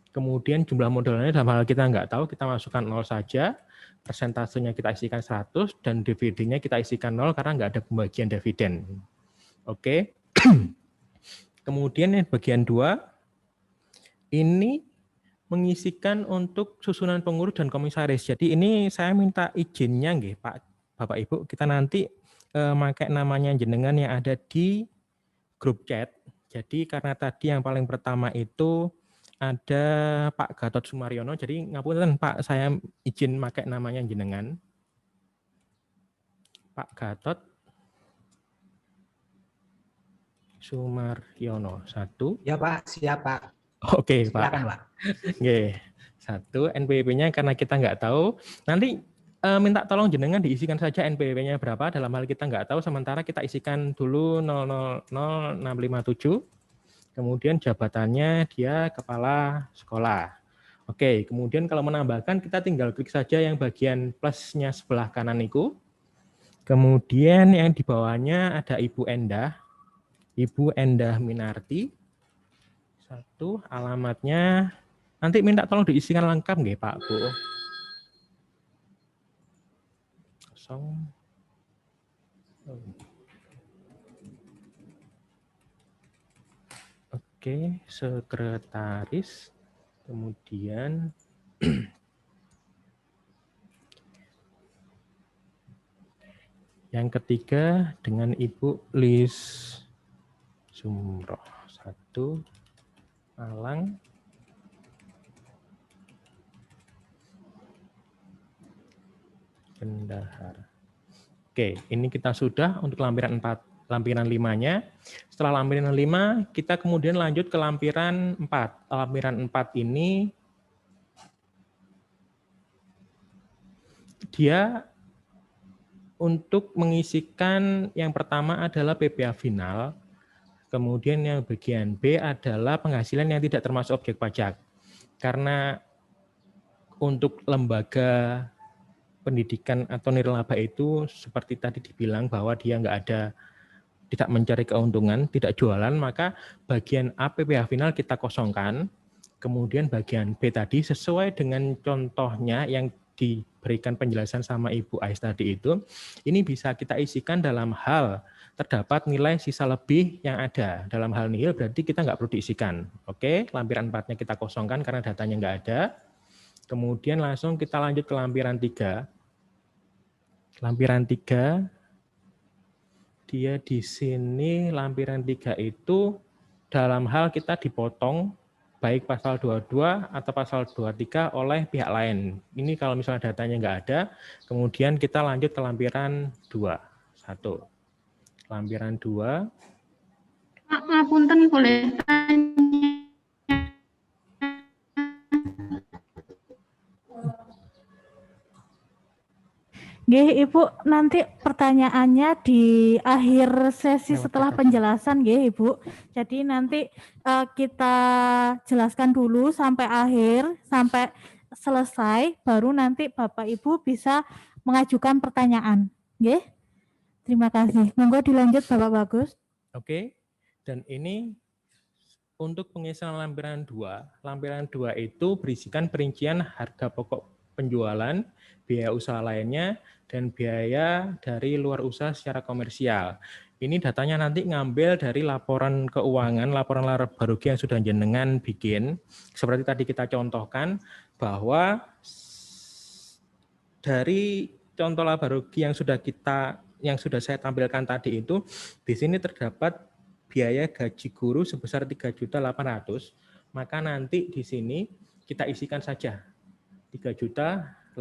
Kemudian jumlah modalnya dalam hal kita nggak tahu, kita masukkan 0 saja. Persentasenya kita isikan 100 dan dividennya kita isikan 0 karena nggak ada pembagian dividen. Oke. Kemudian yang bagian 2 ini mengisikan untuk susunan pengurus dan komisaris. Jadi ini saya minta izinnya nggih Pak Bapak Ibu, kita nanti pakai namanya jenengan yang ada di grup chat. Jadi karena tadi yang paling pertama itu ada Pak Gatot Sumaryono, jadi ngapunten Pak, saya izin pakai namanya jenengan. Pak Gatot Sumaryono 1. Ya Pak, siap Pak. Oke Pak. Silakan Pak. Oke. 1, NPWP-nya karena kita nggak tahu. Nanti minta tolong jenengan diisikan saja NPWP-nya berapa, dalam hal kita nggak tahu, sementara kita isikan dulu 000657. Kemudian jabatannya dia kepala sekolah. Oke, kemudian kalau menambahkan kita tinggal klik saja yang bagian plusnya sebelah kanan itu. Kemudian yang di bawahnya ada Ibu Endah. Ibu Endah Minarti. 1, alamatnya nanti minta tolong diisikan lengkap nggih Pak Bu. 0. Oke, sekretaris, kemudian yang ketiga dengan Ibu Lis Sumroh. 1, Malang. Bendahara. Oke, ini kita sudah untuk lampiran 4. Lampiran 5-nya. Setelah lampiran 5, kita kemudian lanjut ke lampiran 4. Lampiran 4 ini dia untuk mengisikan yang pertama adalah PPh final, kemudian yang bagian B adalah penghasilan yang tidak termasuk objek pajak. Karena untuk lembaga pendidikan atau nirlaba itu seperti tadi dibilang bahwa dia nggak ada, tidak mencari keuntungan, tidak jualan, maka bagian A PPh final kita kosongkan. Kemudian bagian B tadi sesuai dengan contohnya yang diberikan penjelasan sama Ibu Ais tadi itu, ini bisa kita isikan dalam hal terdapat nilai sisa lebih yang ada. Dalam hal nihil berarti kita nggak perlu diisikan. Oke, lampiran 4-nya kita kosongkan karena datanya nggak ada. Kemudian langsung kita lanjut ke lampiran 3. Lampiran 3 dia di sini lampiran 3 itu dalam hal kita dipotong baik pasal 22 atau pasal 23 oleh pihak lain. Ini kalau misalnya datanya nggak ada, kemudian kita lanjut ke lampiran 2. 1. Lampiran 2. Pak, ngapunten boleh tanya. Nggih, Ibu, nanti pertanyaannya di akhir sesi Lewat setelah chat aja. penjelasan, nggih, Ibu. Jadi nanti kita jelaskan dulu sampai akhir, sampai selesai, baru nanti Bapak Ibu bisa mengajukan pertanyaan. Nggih? Terima kasih. Monggo dilanjut Bapak Bagus. Oke. Dan ini untuk pengisian lampiran 2. Lampiran 2 itu berisikan perincian harga pokok penjualan, biaya usaha lainnya, dan biaya dari luar usaha secara komersial. Ini datanya nanti ngambil dari laporan keuangan, laporan laba rugi yang sudah jenengan bikin. Seperti tadi kita contohkan bahwa dari contoh laba rugi yang sudah saya tampilkan tadi itu, di sini terdapat biaya gaji guru sebesar 3.800.000, maka nanti di sini kita isikan saja 3.800.000.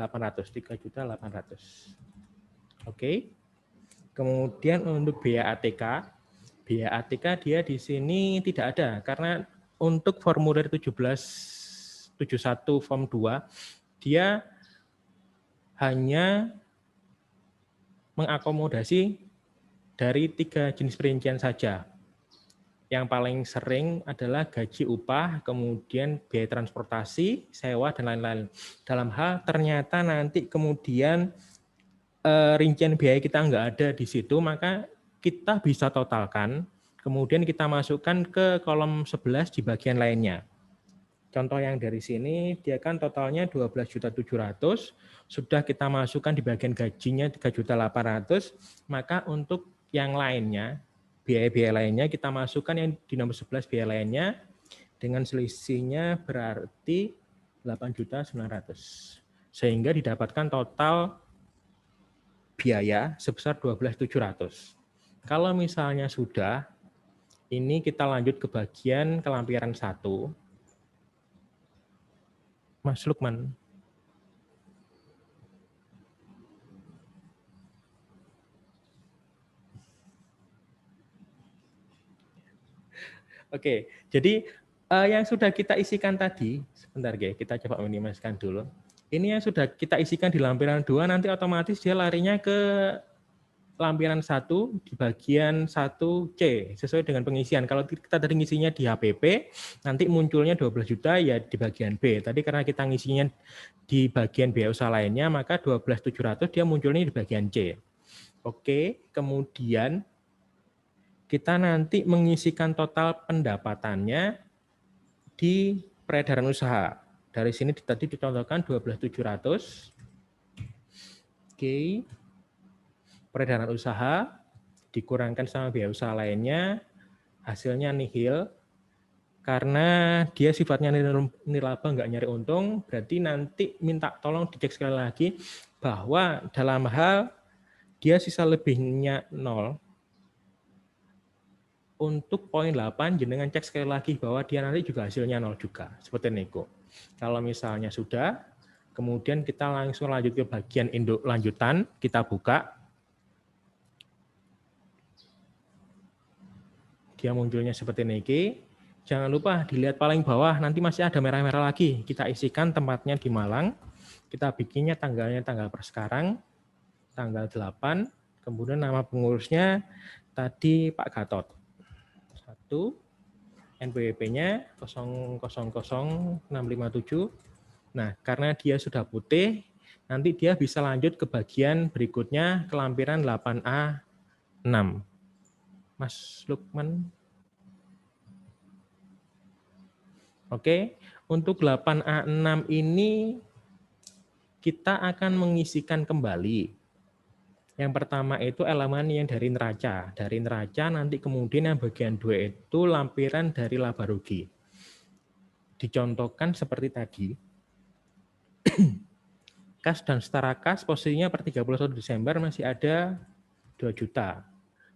Oke. Kemudian untuk biaya ATK dia di sini tidak ada karena untuk formulir 1771 form 2 dia hanya mengakomodasi dari 3 jenis perincian saja. Yang paling sering adalah gaji upah, kemudian biaya transportasi, sewa, dan lain-lain. Dalam hal ternyata nanti kemudian rincian biaya kita nggak ada di situ, maka kita bisa totalkan, kemudian kita masukkan ke kolom 11 di bagian lainnya. Contoh yang dari sini, dia kan totalnya 12.700.000, sudah kita masukkan di bagian gajinya 3.800.000, maka untuk yang lainnya, biaya-biaya lainnya kita masukkan yang di nomor 11 biaya lainnya, dengan selisihnya berarti 8.900.000. Sehingga didapatkan total biaya sebesar 12.700. Kalau misalnya sudah, ini kita lanjut ke bagian kelampiran 1. Mas Lukman. Oke, jadi yang sudah kita isikan tadi, sebentar guys, kita coba minimaliskan dulu. Ini yang sudah kita isikan di lampiran 2, nanti otomatis dia larinya ke lampiran 1 di bagian 1C, sesuai dengan pengisian. Kalau kita tadi ngisinya di HPP, nanti munculnya 12 juta ya di bagian B. Tadi karena kita ngisinya di bagian biaya usaha lainnya, maka 12.700 dia munculnya di bagian C. Oke, kemudian kita nanti mengisikan total pendapatannya di peredaran usaha. Dari sini tadi dicontohkan 12.700. Oke. Peredaran usaha dikurangkan sama biaya usaha lainnya, hasilnya nihil. Karena dia sifatnya nilaba nggak nyari untung, berarti nanti minta tolong dicek sekali lagi bahwa dalam hal dia sisa lebihnya 0, untuk poin 8 jenengan cek sekali lagi bahwa dia nanti juga hasilnya 0 juga, seperti niku. Kalau misalnya sudah, kemudian kita langsung lanjut ke bagian induk lanjutan, kita buka. Dia munculnya seperti niki. Jangan lupa dilihat paling bawah, nanti masih ada merah-merah lagi. Kita isikan tempatnya di Malang, kita bikinnya tanggalnya tanggal per sekarang, tanggal 8, kemudian nama pengurusnya tadi Pak Gatot. 1, NPWP-nya 000657. Nah, karena dia sudah putih, nanti dia bisa lanjut ke bagian berikutnya, ke lampiran 8A6. Mas Lukman. Oke, untuk 8A6 ini kita akan mengisikan kembali. Yang pertama itu elemen yang dari neraca. Dari neraca nanti kemudian yang bagian 2 itu lampiran dari laba rugi. Dicontohkan seperti tadi. Kas dan setara kas posisinya per 31 Desember masih ada 2 juta.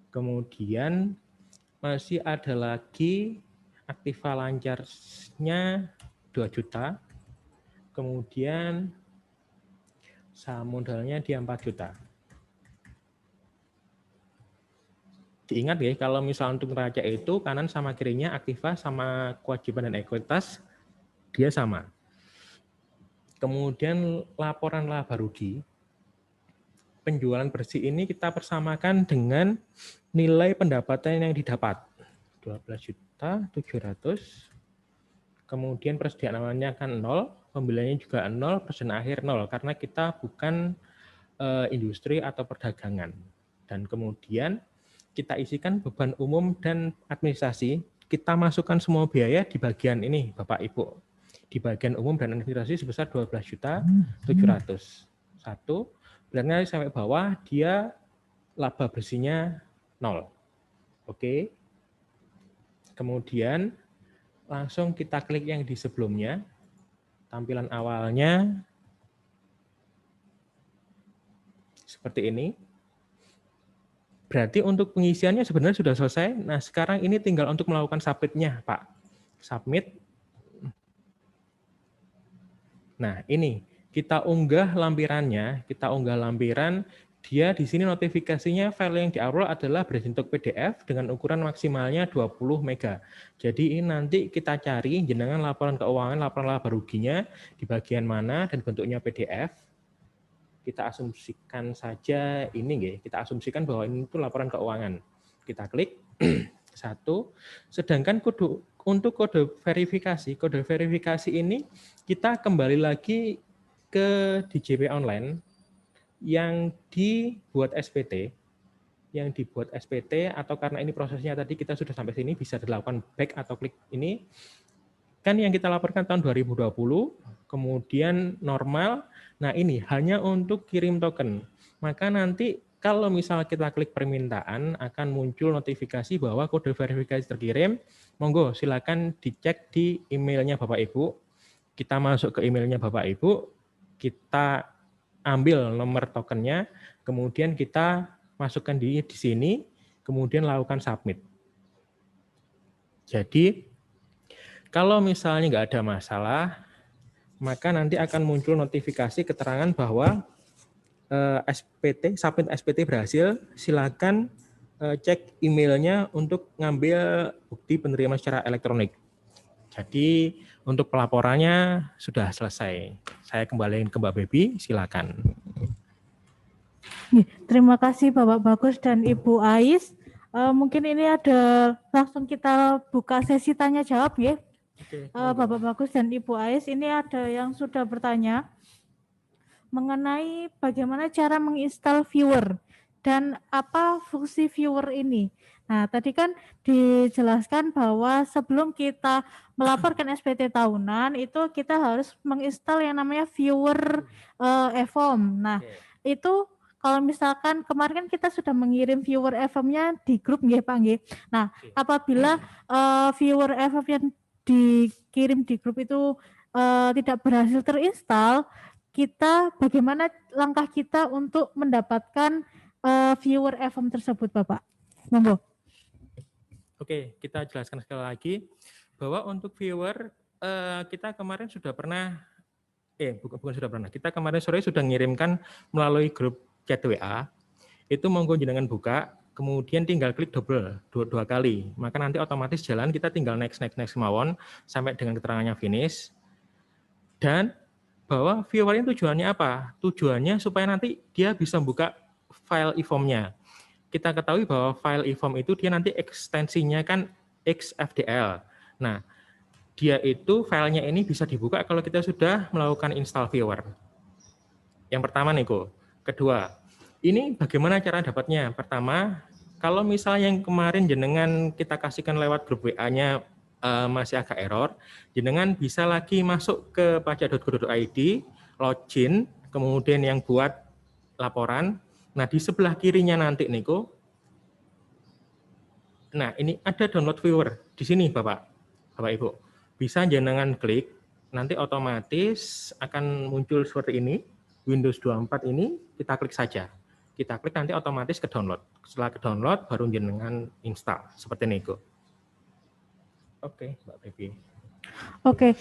Kemudian masih ada lagi aktiva lancarnya 2 juta. Kemudian saham modalnya dia 4 juta. Diingat ya, kalau misal untuk neraca itu kanan sama kirinya aktiva sama kewajiban dan ekuitas dia sama. Kemudian laporan laba rugi penjualan bersih ini kita persamakan dengan nilai pendapatan yang didapat. 12.700.000. Kemudian persediaan awalnya kan 0, pembeliannya juga 0, persediaan akhir 0 karena kita bukan industri atau perdagangan. Dan kemudian kita isikan beban umum dan administrasi, kita masukkan semua biaya di bagian ini, Bapak Ibu. Di bagian umum dan administrasi sebesar 12.700.000. Satu, berarti sampai bawah dia laba bersihnya 0. Oke. Kemudian langsung kita klik yang di sebelumnya. Tampilan awalnya seperti ini. Berarti untuk pengisiannya sebenarnya sudah selesai. Nah, sekarang ini tinggal untuk melakukan submit-nya, Pak. Submit. Nah, ini kita unggah lampirannya, dia di sini notifikasinya file yang di-upload adalah berbentuk PDF dengan ukuran maksimalnya 20 MB. Jadi ini nanti kita cari jenengan laporan keuangan, laporan laba ruginya di bagian mana dan bentuknya PDF. Kita asumsikan saja ini, kita asumsikan bahwa ini itu laporan keuangan. Kita klik, satu. Sedangkan untuk kode verifikasi ini kita kembali lagi ke DJP online yang dibuat SPT, atau karena ini prosesnya tadi kita sudah sampai sini bisa dilakukan back atau klik ini. Kan yang kita laporkan tahun 2020, kemudian normal. Nah ini hanya untuk kirim token. Maka nanti kalau misal kita klik permintaan akan muncul notifikasi bahwa kode verifikasi terkirim. Monggo silakan dicek di emailnya Bapak Ibu. Kita masuk ke emailnya Bapak Ibu, kita ambil nomor tokennya, kemudian kita masukkan di sini, kemudian lakukan submit. Jadi kalau misalnya nggak ada masalah, maka nanti akan muncul notifikasi keterangan bahwa submit SPT berhasil, silakan cek emailnya untuk ngambil bukti penerimaan secara elektronik. Jadi untuk pelaporannya sudah selesai. Saya kembaliin ke Mbak Baby, silakan. Terima kasih Bapak Bagus dan Ibu Ais. Mungkin ini ada langsung kita buka sesi tanya jawab ya. Bapak Bagus dan Ibu Ais, ini ada yang sudah bertanya mengenai bagaimana cara menginstal viewer dan apa fungsi viewer ini. Nah, tadi kan dijelaskan bahwa sebelum kita melaporkan SPT tahunan itu kita harus menginstal yang namanya viewer e-form. Nah, itu kalau misalkan kemarin kan kita sudah mengirim viewer e-form-nya di grup nggih Pak nggih. Nah, apabila viewer e-form yang dikirim di grup itu tidak berhasil terinstall, kita bagaimana langkah kita untuk mendapatkan viewer e-form tersebut, Bapak? Monggo. Oke, kita jelaskan sekali lagi bahwa untuk viewer kita kemarin sudah pernah, bukan sudah pernah, kita kemarin sore sudah mengirimkan melalui grup chat WA, itu monggo jenengan buka, kemudian tinggal klik dua kali, maka nanti otomatis jalan, kita tinggal next mawon sampai dengan keterangannya finish. Dan bahwa viewer ini tujuannya apa? Tujuannya supaya nanti dia bisa buka file e-form-nya. Kita ketahui bahwa file e-form itu dia nanti ekstensinya kan XFDL. Nah, dia itu filenya ini bisa dibuka kalau kita sudah melakukan install viewer. Yang pertama nih, Kedua, ini bagaimana cara dapatnya? Pertama, kalau misalnya yang kemarin jenengan kita kasihkan lewat grup WA-nya masih agak error, jenengan bisa lagi masuk ke pajak.go.id, login, kemudian yang buat laporan. Nah, di sebelah kirinya nanti Niko. Nah, ini ada download viewer di sini, Bapak Ibu. Bisa jenengan klik, nanti otomatis akan muncul seperti ini. Windows 24 ini kita klik saja. Kita klik nanti otomatis ke download. Setelah ke download baru jenengan install seperti ini, Niko. Oke, Mbak Baby. Oke,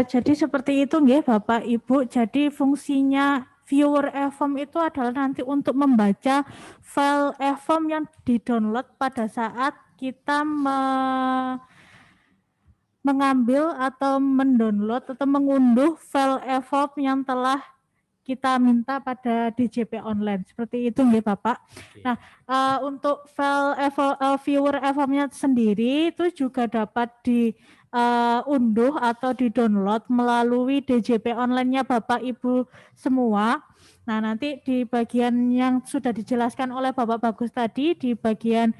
jadi seperti itu nggih Bapak Ibu. Jadi fungsinya viewer e-form itu adalah nanti untuk membaca file e-form yang di-download pada saat kita mengambil atau mendownload atau mengunduh file e-form yang telah kita minta pada DJP online. Seperti itu nggih Bapak. Nah, untuk file viewer FM-nya sendiri itu juga dapat diunduh atau di-download melalui DJP online-nya Bapak Ibu semua. Nah, nanti di bagian yang sudah dijelaskan oleh Bapak Bagus tadi, di bagian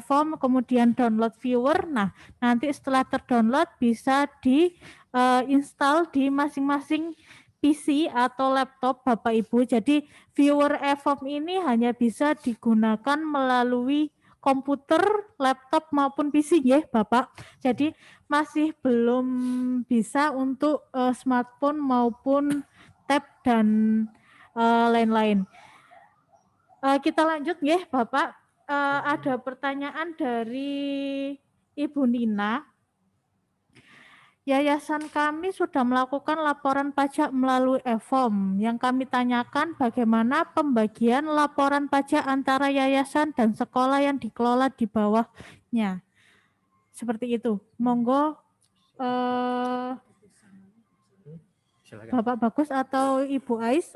form, kemudian download viewer. Nah, nanti setelah terdownload bisa di-install di masing-masing PC atau laptop Bapak Ibu. Jadi viewer form ini hanya bisa digunakan melalui komputer, laptop maupun PC ya Bapak. Jadi masih belum bisa untuk smartphone maupun tab dan lain-lain. Kita lanjut ya Bapak. Ada pertanyaan dari Ibu Nina. Yayasan kami sudah melakukan laporan pajak melalui e-form. Yang kami tanyakan bagaimana pembagian laporan pajak antara yayasan dan sekolah yang dikelola di bawahnya. Seperti itu. Monggo Bapak Bagus atau Ibu Ais.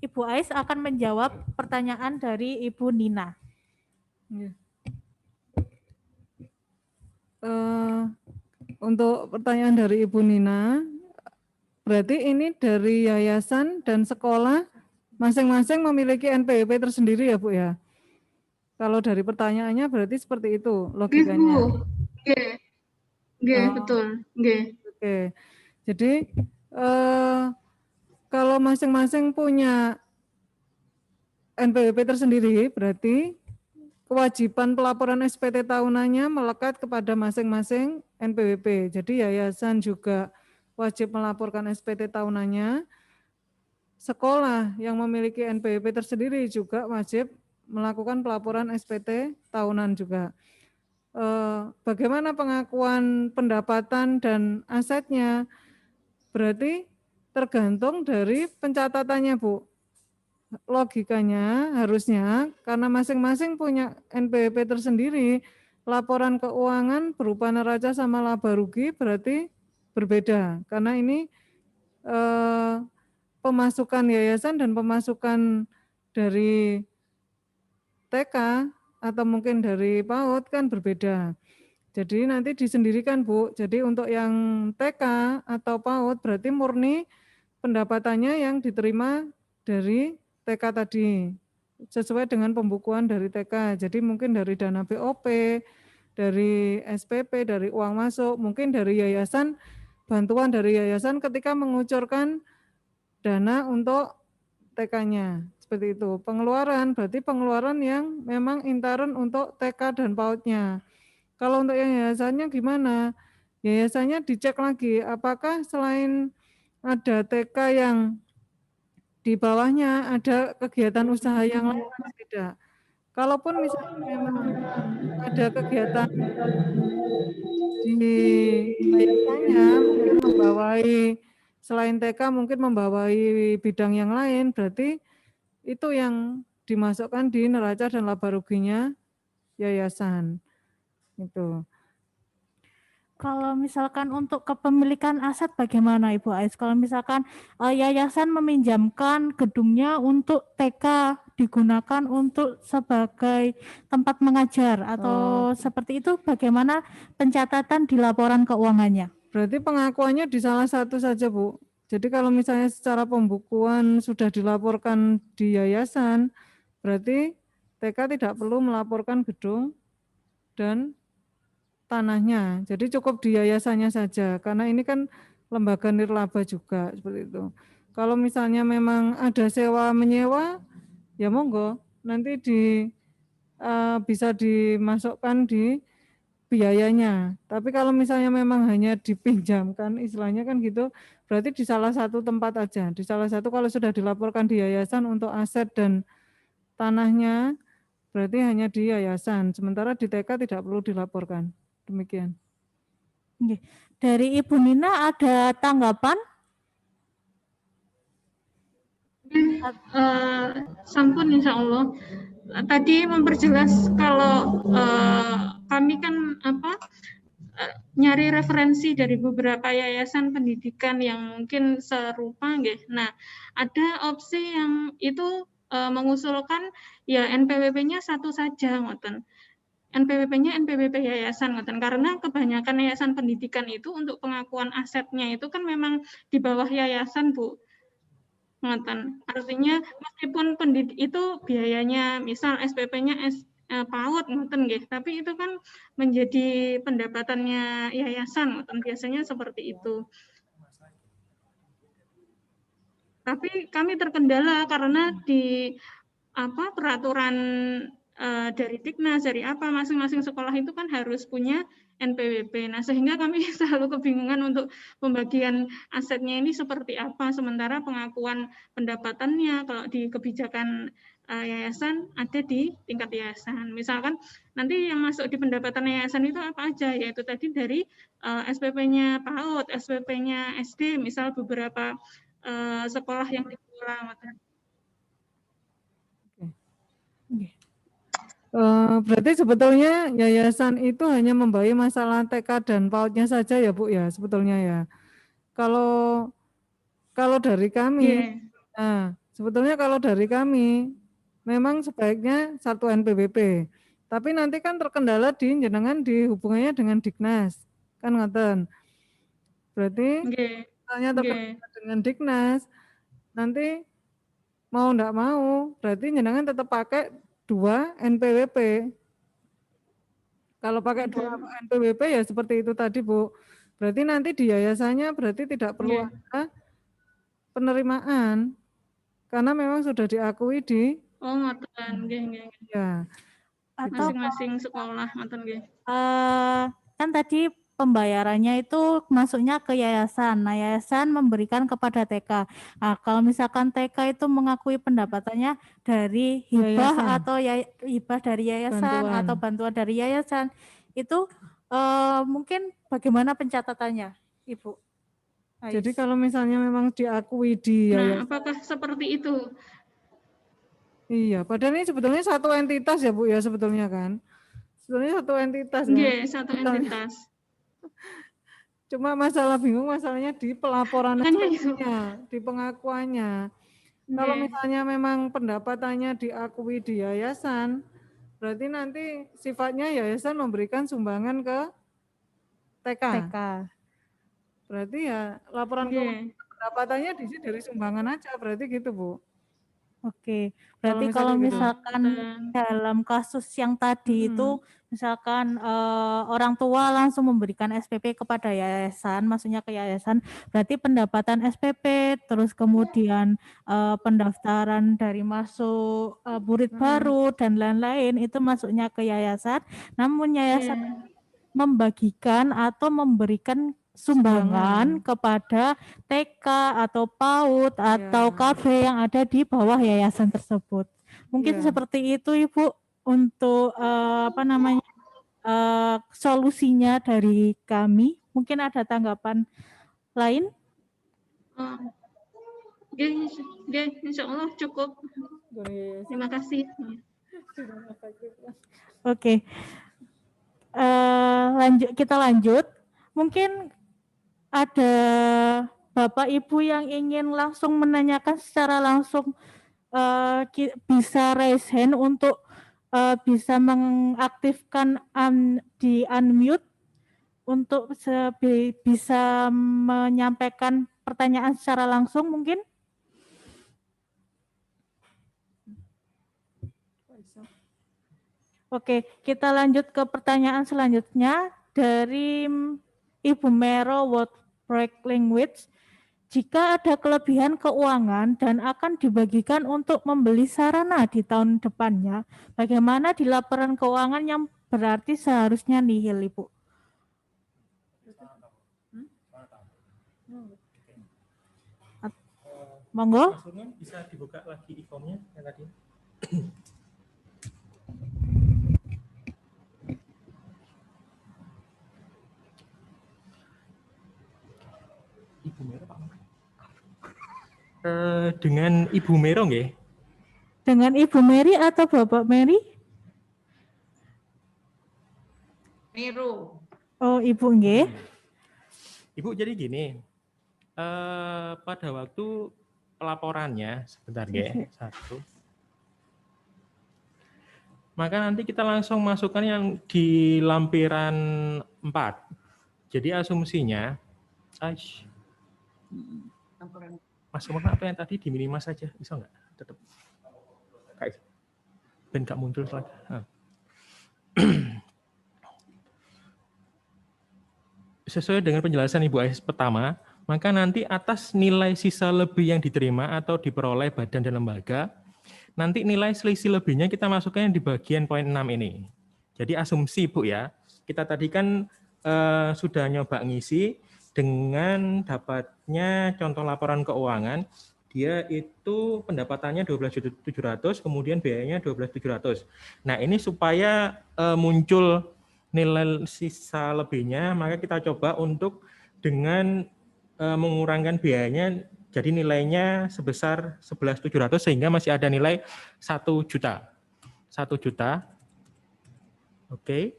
Ibu Ais akan menjawab pertanyaan dari Ibu Nina. Untuk pertanyaan dari Ibu Nina, berarti ini dari yayasan dan sekolah masing-masing memiliki NPWP tersendiri ya Bu ya? Kalau dari pertanyaannya berarti seperti itu logikanya. Oke, betul. Oke, jadi kalau masing-masing punya NPWP tersendiri, berarti kewajiban pelaporan SPT tahunannya melekat kepada masing-masing NPWP. Jadi yayasan juga wajib melaporkan SPT tahunannya. Sekolah yang memiliki NPWP tersendiri juga wajib melakukan pelaporan SPT tahunan juga. Bagaimana pengakuan pendapatan dan asetnya? Berarti tergantung dari pencatatannya, Bu. Logikanya harusnya karena masing-masing punya NPWP tersendiri, laporan keuangan berupa neraca sama laba rugi berarti berbeda. Karena ini pemasukan yayasan dan pemasukan dari TK atau mungkin dari PAUD kan berbeda. Jadi nanti disendirikan Bu. Jadi untuk yang TK atau PAUD berarti murni pendapatannya yang diterima dari TK tadi sesuai dengan pembukuan dari TK. Jadi mungkin dari dana BOP, dari SPP, dari uang masuk, mungkin dari yayasan, bantuan dari yayasan ketika mengucurkan dana untuk TK-nya. Seperti itu. Pengeluaran berarti pengeluaran yang memang intern untuk TK dan PAUD-nya. Kalau untuk yang yayasannya gimana? Yayasannya dicek lagi apakah selain ada TK yang di bawahnya ada kegiatan usaha yang lain atau tidak. Kalaupun misalnya memang ada kegiatan di yayasannya mungkin membawai selain TK mungkin membawai bidang yang lain, berarti itu yang dimasukkan di neraca dan laba ruginya yayasan. Itu. Kalau misalkan untuk kepemilikan aset bagaimana Ibu Ais? Kalau misalkan yayasan meminjamkan gedungnya untuk TK digunakan untuk sebagai tempat mengajar atau seperti itu, bagaimana pencatatan di laporan keuangannya? Berarti pengakuannya di salah satu saja Bu. Jadi kalau misalnya secara pembukuan sudah dilaporkan di yayasan, berarti TK tidak perlu melaporkan gedung dan tanahnya. Jadi cukup di yayasannya saja, karena ini kan lembaga nirlaba juga, seperti itu. Kalau misalnya memang ada sewa menyewa, ya monggo, nanti bisa dimasukkan di biayanya. Tapi kalau misalnya memang hanya dipinjamkan, istilahnya kan gitu, berarti di salah satu tempat aja. Di salah satu kalau sudah dilaporkan di yayasan untuk aset dan tanahnya, berarti hanya di yayasan. Sementara di TK tidak perlu dilaporkan. Demikian. Dari Ibu Nina ada tanggapan? Sampun insya Allah. Tadi memperjelas kalau kami kan nyari referensi dari beberapa yayasan pendidikan yang mungkin serupa nggih. Nah, ada opsi yang itu mengusulkan ya NPWP-nya satu saja ngoten. NPWP-nya NPWP yayasan ngoten, karena kebanyakan yayasan pendidikan itu untuk pengakuan asetnya itu kan memang di bawah yayasan, Bu. Ngoten. Artinya meskipun pendidik itu biayanya misal SPP-nya PAUD ngoten nggih, tapi itu kan menjadi pendapatannya yayasan ngoten, biasanya seperti itu. Tapi kami terkendala karena di peraturan dari Diknas, dari apa masing-masing sekolah itu kan harus punya NPWP. Nah, sehingga kami selalu kebingungan untuk pembagian asetnya ini seperti apa, sementara pengakuan pendapatannya kalau di kebijakan yayasan ada di tingkat yayasan. Misalkan nanti yang masuk di pendapatan yayasan itu apa aja, yaitu tadi dari SPP-nya PAUD, SPP-nya SD, misal beberapa sekolah yang dikelola. Berarti sebetulnya yayasan itu hanya membawahi masalah TK dan PAUD-nya saja ya Bu ya sebetulnya ya. Kalau dari kami, nah sebetulnya kalau dari kami memang sebaiknya satu NPWP. Tapi nanti kan terkendala di jenengan di hubungannya dengan Diknas, kan ngoten. Berarti misalnya terkendala dengan Diknas, nanti mau enggak mau, berarti jenengan tetap pakai 2 NPWP. Kalau pakai 2 NPWP ya seperti itu tadi Bu. Berarti nanti di yayasannya berarti tidak perlu ada penerimaan karena memang sudah diakui di ngoten nggih. Ya. Masing-masing sekolah ngoten nggih. Kan tadi pembayarannya itu masuknya ke yayasan. Nah, yayasan memberikan kepada TK. Nah, kalau misalkan TK itu mengakui pendapatannya dari hibah Yayasan. atau hibah dari yayasan Bantuan. atau bantuan dari yayasan, itu mungkin bagaimana pencatatannya, Ibu? Jadi kalau misalnya memang diakui di Nah, apakah seperti itu? Iya, padahal ini sebetulnya satu entitas ya Bu ya sebetulnya kan. Sebetulnya satu entitas kan. Nggih, satu entitas. Cuma masalahnya di pelaporan SPP-nya, di pengakuannya. Kalau misalnya memang pendapatannya diakui di yayasan, berarti nanti sifatnya yayasan memberikan sumbangan ke TK. Berarti ya laporan pendapatannya di sini dari sumbangan aja, berarti gitu Bu. Oke, berarti kalau misalkan dalam kasus yang tadi itu, misalkan orang tua langsung memberikan SPP kepada yayasan, maksudnya ke yayasan, berarti pendapatan SPP, terus kemudian pendaftaran dari masuk murid baru dan lain-lain itu masuknya ke yayasan, namun yayasan membagikan atau memberikan sumbangan kepada TK atau PAUD atau KB yang ada di bawah yayasan tersebut. Mungkin seperti itu Ibu untuk solusinya dari kami. Mungkin ada tanggapan lain? Insya Allah cukup. Terima kasih. Oke. Kita lanjut. Mungkin ada Bapak Ibu yang ingin langsung menanyakan secara langsung, bisa raise hand untuk bisa mengaktifkan di unmute untuk bisa menyampaikan pertanyaan secara langsung mungkin. Oke, kita lanjut ke pertanyaan selanjutnya dari Ibu Mero World Project Language. Jika ada kelebihan keuangan dan akan dibagikan untuk membeli sarana di tahun depannya, bagaimana di laporan keuangan yang berarti seharusnya nihil, Ibu? Monggo. Bisa dibuka lagi e-form-nya yang tadi. Ibu Mero Pak. Dengan Ibu Mero nggih? Dengan Ibu Mary atau Bapak Mary? Mero. Oh, Ibu nggih. Ibu, jadi gini, pada waktu pelaporannya, sebentar ya, satu. Maka nanti kita langsung masukkan yang di lampiran 4. Jadi asumsinya, masuk apa yang tadi di minimas saja, bisa nggak? Tetap. Ben nggak muncul lagi. Sesuai dengan penjelasan Ibu Ais pertama, maka nanti atas nilai sisa lebih yang diterima atau diperoleh badan dan lembaga, nanti nilai selisih lebihnya kita masukkan di bagian poin 6 ini. Jadi asumsi Bu ya, kita tadi kan sudah nyoba ngisi dengan dapatnya contoh laporan keuangan, dia itu pendapatannya 12.700, kemudian biayanya 12.700. Nah ini supaya muncul nilai sisa lebihnya, maka kita coba untuk dengan mengurangkan biayanya, jadi nilainya sebesar 11.700 sehingga masih ada nilai 1 juta. 1 juta. Oke.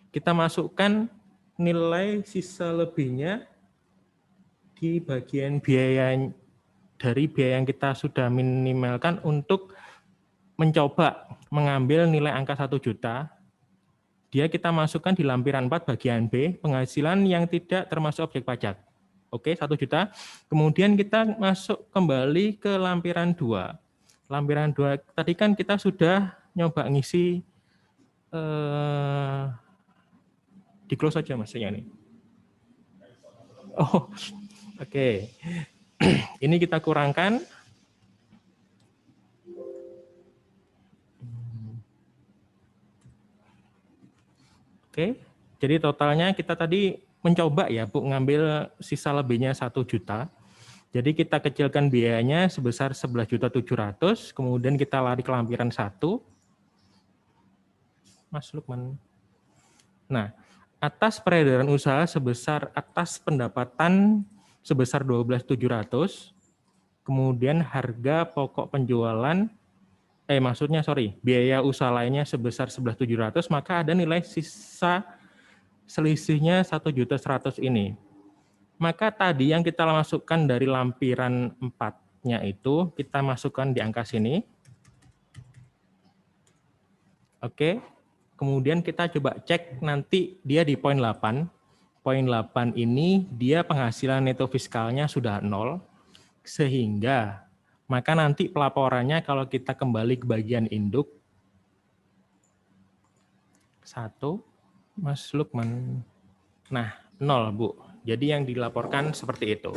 Kita masukkan nilai sisa lebihnya di bagian biaya dari biaya yang kita sudah minimalkan untuk mencoba mengambil nilai angka 1 juta. Dia kita masukkan di lampiran 4 bagian B, penghasilan yang tidak termasuk objek pajak. Oke, 1 juta. Kemudian kita masuk kembali ke lampiran 2. Lampiran 2, tadi kan kita sudah nyoba ngisi, di close saja maksudnya ini. Oh, oke. Ini kita kurangkan. Oke, jadi totalnya kita tadi mencoba ya Bu ngambil sisa lebihnya 1 juta. Jadi kita kecilkan biayanya sebesar 11.700.000, kemudian kita lari ke lampiran 1. Mas Lukman. Nah, atas peredaran usaha sebesar atas pendapatan sebesar 12.700, kemudian harga pokok penjualan biaya usaha lainnya sebesar 11.700, maka ada nilai sisa selisihnya 1.100.000 ini. Maka tadi yang kita masukkan dari lampiran 4-nya itu, kita masukkan di angka sini. Oke, kemudian kita coba cek nanti dia di poin 8. Poin 8 ini dia penghasilan neto fiskalnya sudah 0, sehingga maka nanti pelaporannya kalau kita kembali ke bagian induk, 1, Mas Lukman. Nah, 0 Bu. Jadi yang dilaporkan seperti itu.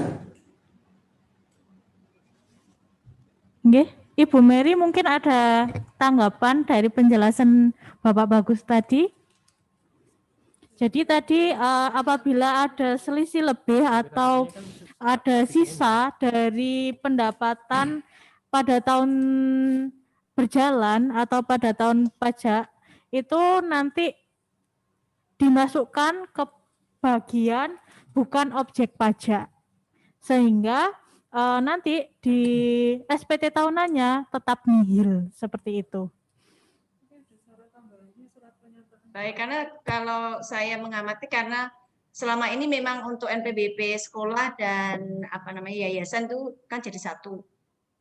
Nggih, Ibu Mary mungkin ada tanggapan dari penjelasan Bapak Bagus tadi. Jadi tadi apabila ada selisih lebih atau ada sisa dari pendapatan pada tahun berjalan atau pada tahun pajak, itu nanti dimasukkan ke bagian bukan objek pajak. Sehingga nanti di SPT tahunannya tetap nihil, seperti itu. Baik, karena kalau saya mengamati, karena selama ini memang untuk NPWP sekolah dan yayasan itu kan jadi satu,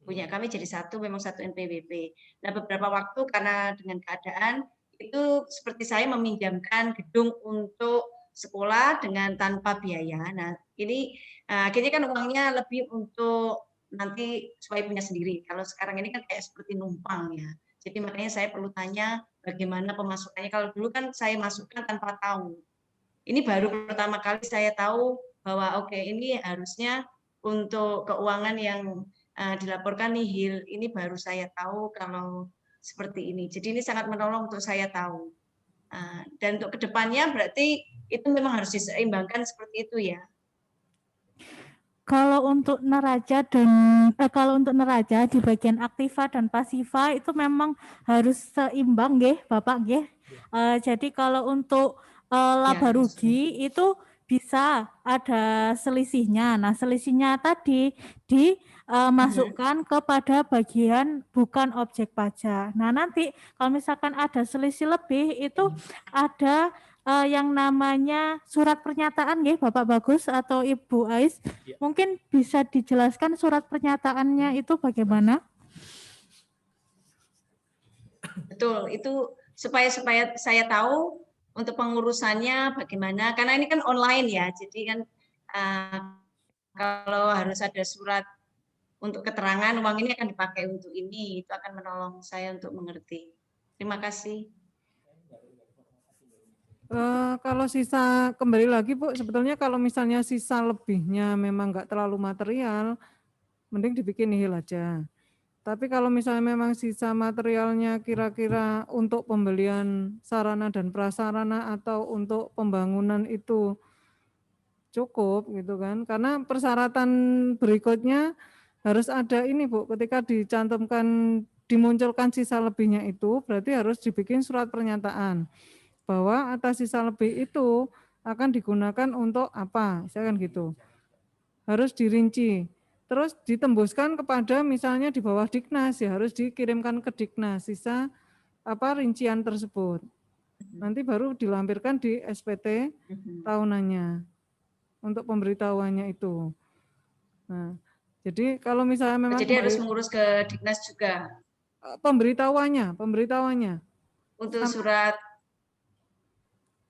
punya kami jadi satu, memang satu NPWP. Nah beberapa waktu karena dengan keadaan itu seperti saya meminjamkan gedung untuk sekolah dengan tanpa biaya. Nah ini akhirnya kan uangnya lebih untuk nanti supaya punya sendiri. Kalau sekarang ini kan kayak seperti numpang ya. Jadi makanya saya perlu tanya bagaimana pemasukannya. Kalau dulu kan saya masukkan tanpa tahu. Ini baru pertama kali saya tahu bahwa oke, ini harusnya untuk keuangan yang dilaporkan nihil. Ini baru saya tahu kalau seperti ini. Jadi ini sangat menolong untuk saya tahu. Dan untuk kedepannya berarti itu memang harus diseimbangkan seperti itu ya. Kalau untuk neraca di bagian aktiva dan pasiva itu memang harus seimbang nggih, Bapak nggih. Jadi kalau untuk laba rugi itu bisa ada selisihnya. Nah, selisihnya tadi dimasukkan kepada bagian bukan objek pajak. Nah, nanti kalau misalkan ada selisih lebih itu ada yang namanya surat pernyataan nggih Bapak Bagus atau Ibu Ais. Ya. Mungkin bisa dijelaskan surat pernyataannya itu bagaimana? Betul, itu supaya saya tahu untuk pengurusannya bagaimana, karena ini kan online ya, jadi kan kalau harus ada surat untuk keterangan uang ini akan dipakai untuk ini, itu akan menolong saya untuk mengerti. Terima kasih. Kalau sisa, kembali lagi Bu, sebetulnya kalau misalnya sisa lebihnya memang nggak terlalu material, mending dibikin nihil aja. Tapi kalau misalnya memang sisa materialnya kira-kira untuk pembelian sarana dan prasarana atau untuk pembangunan itu cukup gitu kan, karena persyaratan berikutnya harus ada ini Bu, ketika dicantumkan, dimunculkan sisa lebihnya itu berarti harus dibikin surat pernyataan bahwa atas sisa lebih itu akan digunakan untuk apa, misalkan gitu. Harus dirinci. Terus ditembuskan kepada misalnya di bawah Diknas, ya harus dikirimkan ke Diknas sisa apa rincian tersebut. Nanti baru dilampirkan di SPT tahunannya untuk pemberitahuannya itu. Nah, jadi kalau misalnya memang jadi harus mengurus ke Diknas juga. Pemberitahuannya untuk surat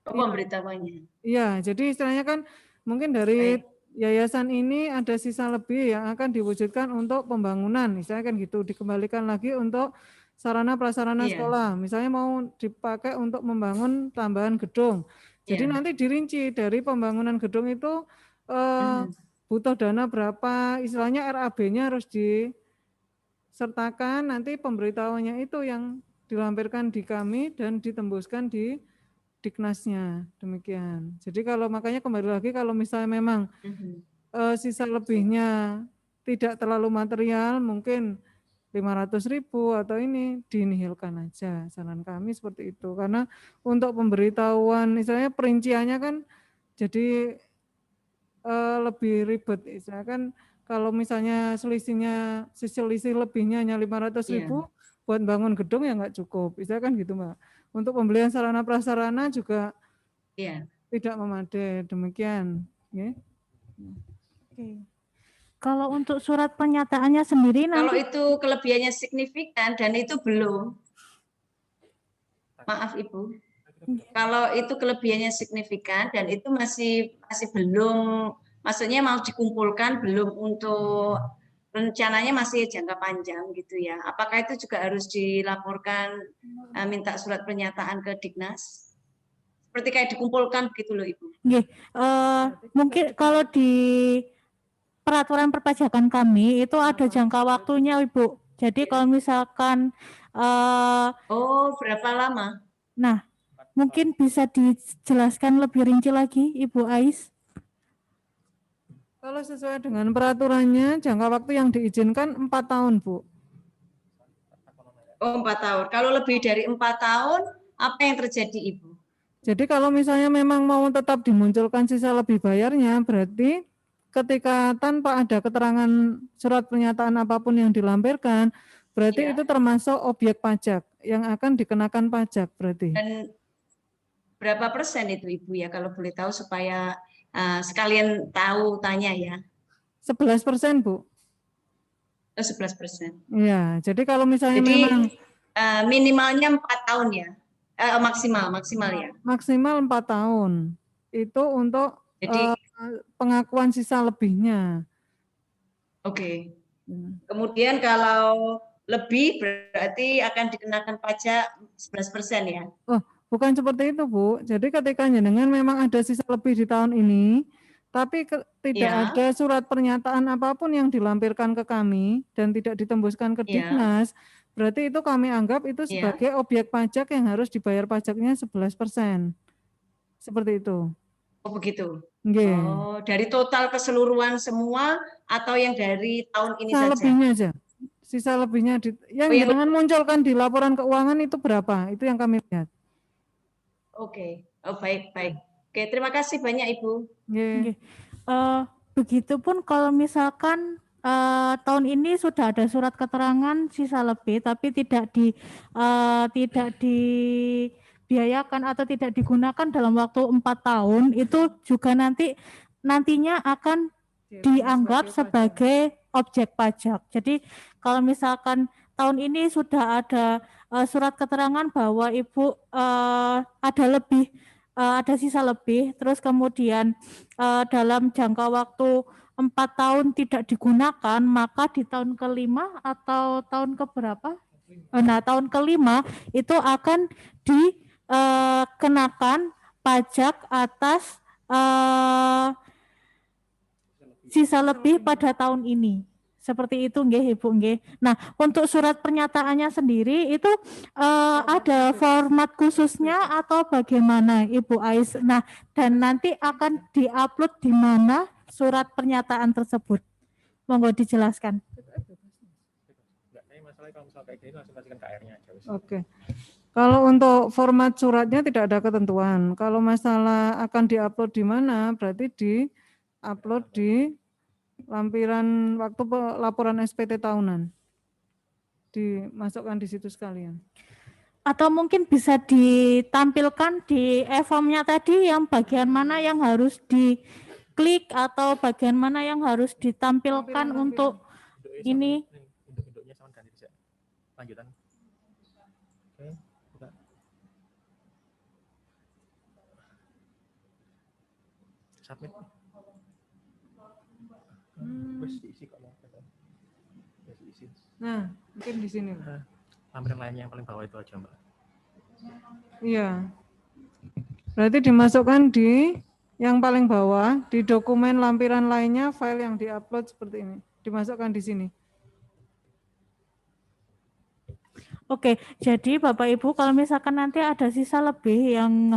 pemberitahuannya. Iya, jadi istilahnya kan mungkin dari yayasan ini ada sisa lebih yang akan diwujudkan untuk pembangunan, misalnya kan gitu, dikembalikan lagi untuk sarana prasarana sekolah, misalnya mau dipakai untuk membangun tambahan gedung. Jadi nanti dirinci dari pembangunan gedung itu butuh dana berapa, istilahnya RAB-nya harus disertakan, nanti pemberitahuannya itu yang dilampirkan di kami dan ditembuskan di Diknasnya, demikian. Jadi kalau makanya kembali lagi kalau misalnya memang sisa lebihnya tidak terlalu material, mungkin 500.000 atau ini dinihilkan aja, saran kami seperti itu. Karena untuk pemberitahuan, misalnya perinciannya kan jadi lebih ribet. Misalnya kan kalau misalnya selisih lebihnya hanya 500.000 buat bangun gedung ya nggak cukup, misalnya kan gitu Mbak. Untuk pembelian sarana prasarana juga tidak memadai, demikian. Oke. Kalau untuk surat pernyataannya sendiri kalau nanti itu kelebihannya signifikan dan itu belum, maaf Ibu, kalau itu kelebihannya signifikan dan itu masih belum, maksudnya mau dikumpulkan belum untuk rencananya masih jangka panjang gitu ya. Apakah itu juga harus dilaporkan, minta surat pernyataan ke Diknas? Seperti kayak dikumpulkan begitu loh Ibu. Mungkin kalau di peraturan perpajakan kami itu ada jangka waktunya Ibu. Jadi kalau misalkan berapa lama? Nah, mungkin bisa dijelaskan lebih rinci lagi Ibu Ais. Kalau sesuai dengan peraturannya, jangka waktu yang diizinkan 4 tahun, Bu. 4 tahun. Kalau lebih dari 4 tahun, apa yang terjadi, Ibu? Jadi kalau misalnya memang mau tetap dimunculkan sisa lebih bayarnya, berarti ketika tanpa ada keterangan surat pernyataan apapun yang dilampirkan, berarti itu termasuk objek pajak yang akan dikenakan pajak berarti. Dan berapa persen itu Ibu ya, kalau boleh tahu supaya sekalian tahu tanya ya. 11%, Bu. 11%. Iya, jadi kalau misalnya jadi, memang minimalnya 4 tahun ya, maksimal ya. Maksimal 4 tahun. Itu untuk pengakuan sisa lebihnya. Oke. Kemudian kalau lebih berarti akan dikenakan pajak 11% ya. Oh, bukan seperti itu, Bu. Jadi ketika jenengan memang ada sisa lebih di tahun ini, tapi tidak ada surat pernyataan apapun yang dilampirkan ke kami dan tidak ditembuskan ke Diknas, berarti itu kami anggap itu sebagai objek pajak yang harus dibayar pajaknya 11%. Seperti itu. Oh, begitu. Oh, dari total keseluruhan semua atau yang dari tahun ini saja? Lebihnya aja. Sisa lebihnya yang jangan munculkan di laporan keuangan itu berapa? Itu yang kami lihat. Oke. Baik. Oke, terima kasih banyak Ibu. Begitupun kalau misalkan tahun ini sudah ada surat keterangan sisa lebih tapi tidak dibiayakan atau tidak digunakan dalam waktu 4 tahun itu juga nantinya akan dianggap sebagai objek pajak. Jadi kalau misalkan tahun ini sudah ada surat keterangan bahwa Ibu ada sisa lebih, terus kemudian dalam jangka waktu 4 tahun tidak digunakan, maka di tahun kelima atau tahun keberapa? Nah, tahun kelima itu akan dikenakan pajak atas sisa lebih pada tahun ini. Seperti itu nggih Ibu nggih. Nah, untuk surat pernyataannya sendiri itu ada format khususnya atau bagaimana Ibu Ais? Nah, dan nanti akan diupload di mana surat pernyataan tersebut? Monggo dijelaskan. Oke. Kalau untuk format suratnya tidak ada ketentuan. Kalau masalah akan diupload di mana, berarti diupload di lampiran waktu laporan SPT tahunan. Dimasukkan di situ sekalian. Atau mungkin bisa ditampilkan di e-form-nya tadi yang bagian mana yang harus diklik atau bagian mana yang harus ditampilkan untuk ini. Lanjutan. Oke, buka. Submit. Nah, mungkin di sini. Lampiran lainnya yang paling bawah itu aja, Mbak. Iya. Berarti dimasukkan di yang paling bawah, di dokumen lampiran lainnya, file yang diupload seperti ini. Dimasukkan di sini. Oke, jadi Bapak Ibu kalau misalkan nanti ada sisa lebih yang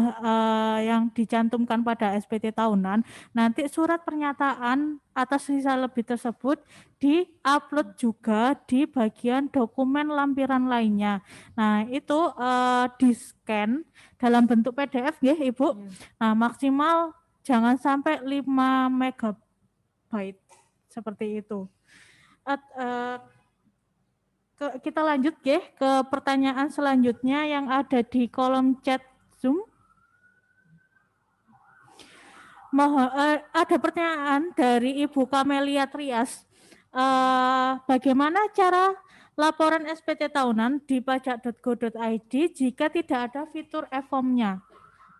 dicantumkan pada SPT tahunan, nanti surat pernyataan atas sisa lebih tersebut di-upload juga di bagian dokumen lampiran lainnya. Nah, itu di-scan dalam bentuk PDF ya, Ibu. Nah, maksimal jangan sampai 5 MB seperti itu. Kita lanjut ya ke pertanyaan selanjutnya yang ada di kolom chat Zoom. Ada pertanyaan dari Ibu Kamelia Trias. Bagaimana cara laporan SPT tahunan di pajak.go.id jika tidak ada fitur e-form-nya?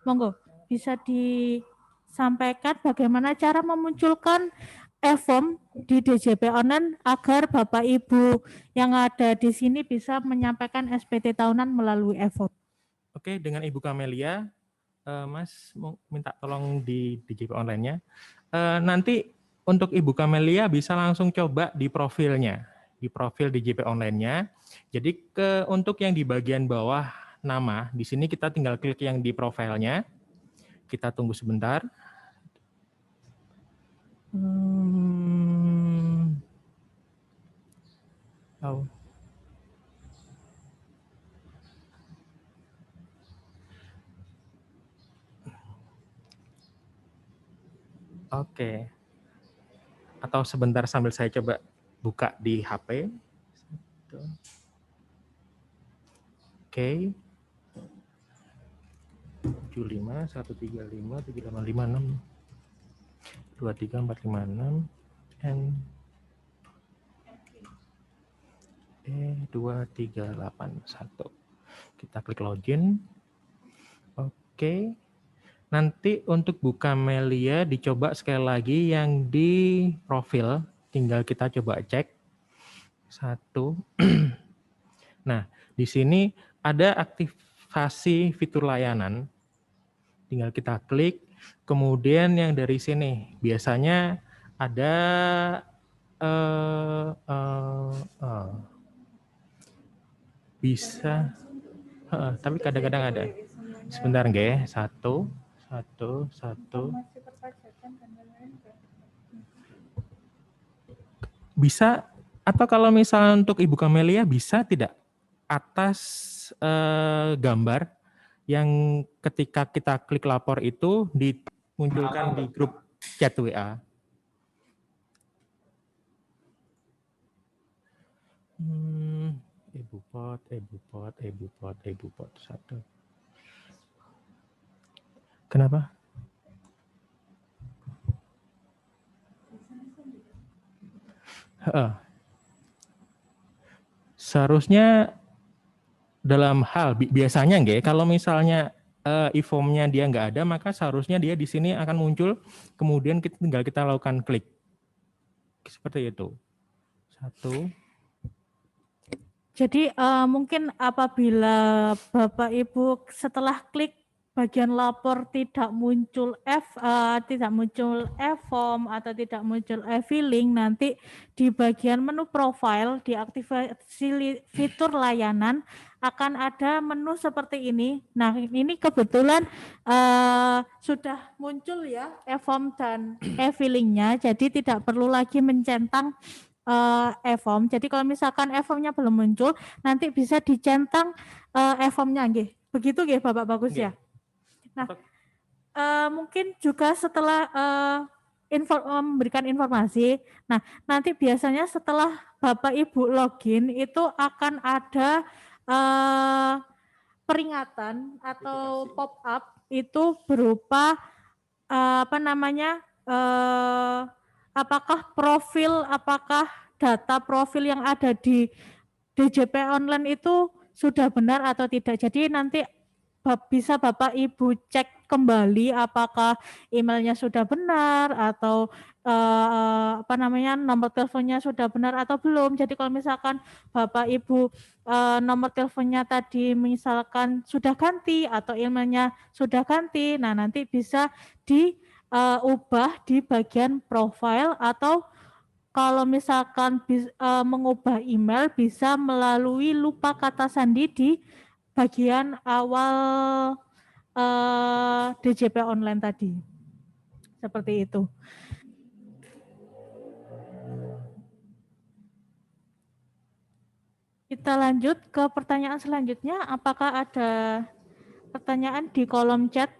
Monggo, bisa disampaikan bagaimana cara memunculkan e-form di DJP online agar Bapak Ibu yang ada di sini bisa menyampaikan SPT tahunan melalui e-form. Oke, dengan Ibu Kamelia, Mas mau minta tolong di DJP online-nya. Nanti untuk Ibu Kamelia bisa langsung coba di profilnya, di profil DJP online-nya. Jadi untuk yang di bagian bawah nama, di sini kita tinggal klik yang di profilnya. Kita tunggu sebentar. Oke. Atau sebentar sambil saya coba buka di HP. Oke. 75 135 7856 23456 N E2381. Kita klik login. Oke. Nanti untuk Bu Kamelia dicoba sekali lagi yang di profil, tinggal kita coba cek. 1. Nah, di sini ada aktivasi fitur layanan. Tinggal kita klik. Kemudian yang dari sini biasanya ada bisa, tapi kadang-kadang ada. Sebentar nggih, 1. Bisa, atau kalau misalnya untuk Ibu Kamelia bisa tidak atas gambar yang ketika kita klik lapor itu dimunculkan di grup chat WA. Ibu pot 1. Kenapa? Seharusnya dalam hal biasanya nggak, kalau misalnya e-form-nya dia nggak ada, maka seharusnya dia di sini akan muncul, kemudian tinggal kita lakukan klik. Seperti itu. Satu. Jadi mungkin apabila Bapak Ibu setelah klik bagian lapor tidak muncul e-form atau tidak muncul e-filing, nanti di bagian menu profile diaktifasi fitur layanan akan ada menu seperti ini. Nah, ini kebetulan sudah muncul ya e-form dan e-filingnya, jadi tidak perlu lagi mencentang e-form. Jadi kalau misalkan e-form-nya belum muncul, nanti bisa dicentang e-form-nya nggih. Begitu nggih Bapak Bagus ya. Nah, mungkin juga setelah memberikan informasi, nah nanti biasanya setelah Bapak Ibu login itu akan ada peringatan atau pop-up itu berupa apakah data profil yang ada di DJP online itu sudah benar atau tidak. Jadi nanti bisa Bapak Ibu cek kembali apakah emailnya sudah benar atau nomor teleponnya sudah benar atau belum. Jadi kalau misalkan Bapak Ibu nomor teleponnya tadi misalkan sudah ganti atau emailnya sudah ganti, nah nanti bisa diubah di bagian profile, atau kalau misalkan mengubah email bisa melalui lupa kata sandi di bagian awal DJP online tadi. Seperti itu. Kita lanjut ke pertanyaan selanjutnya. Apakah ada pertanyaan di kolom chat?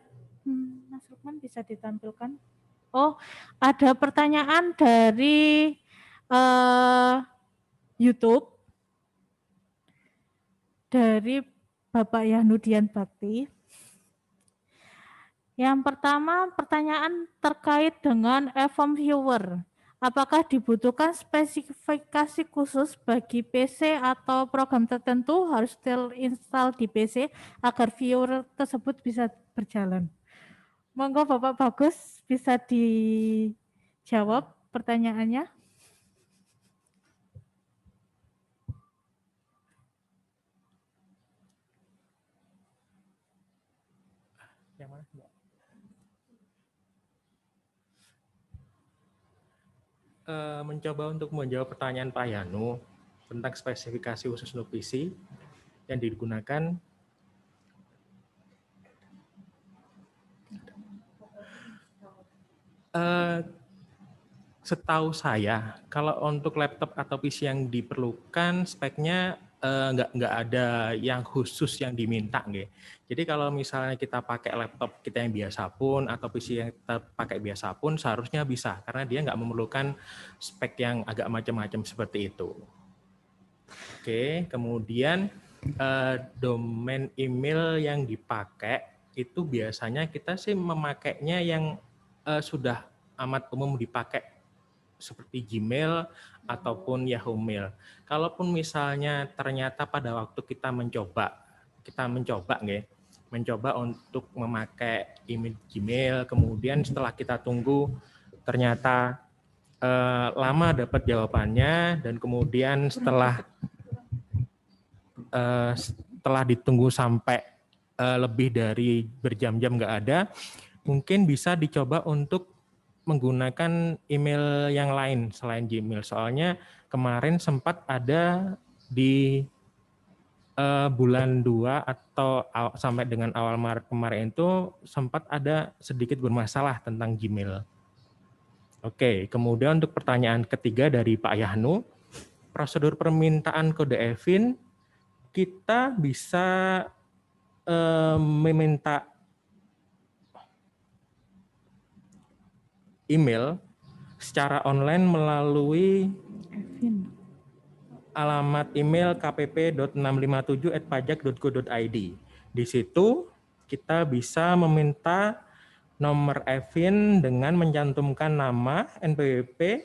Mas Lukman bisa ditampilkan. Oh, ada pertanyaan dari YouTube dari Bapak Yahnudian Bakti. Yang pertama, pertanyaan terkait dengan e-form viewer. Apakah dibutuhkan spesifikasi khusus bagi PC atau program tertentu harus terinstall di PC agar viewer tersebut bisa berjalan? Monggo Bapak Bagus bisa dijawab pertanyaannya. Yang mana? Mencoba untuk menjawab pertanyaan Pak Yanu tentang spesifikasi khusus untuk PC yang digunakan. Setahu saya, kalau untuk laptop atau PC yang diperlukan speknya nggak ada yang khusus yang diminta, nggih. Jadi kalau misalnya kita pakai laptop kita yang biasa pun atau PC yang kita pakai biasa pun seharusnya bisa, karena dia nggak memerlukan spek yang agak macam-macam seperti itu. Oke, kemudian domain email yang dipakai itu biasanya kita sih memakainya yang sudah amat umum dipakai seperti Gmail ataupun Yahoo Mail. Kalaupun misalnya ternyata pada waktu kita mencoba untuk memakai email Gmail, kemudian setelah kita tunggu ternyata lama dapat jawabannya, dan kemudian setelah ditunggu sampai lebih dari berjam-jam nggak ada, mungkin bisa dicoba untuk menggunakan email yang lain selain Gmail. Soalnya kemarin sempat ada di bulan 2 atau sampai dengan awal Maret kemarin itu sempat ada sedikit bermasalah tentang Gmail. Oke, kemudian untuk pertanyaan ketiga dari Pak Yahnu, prosedur permintaan kode EVIN, kita bisa meminta email secara online melalui alamat email kpp.657@pajak.go.id. Di situ kita bisa meminta nomor EVIN dengan mencantumkan nama, NPWP,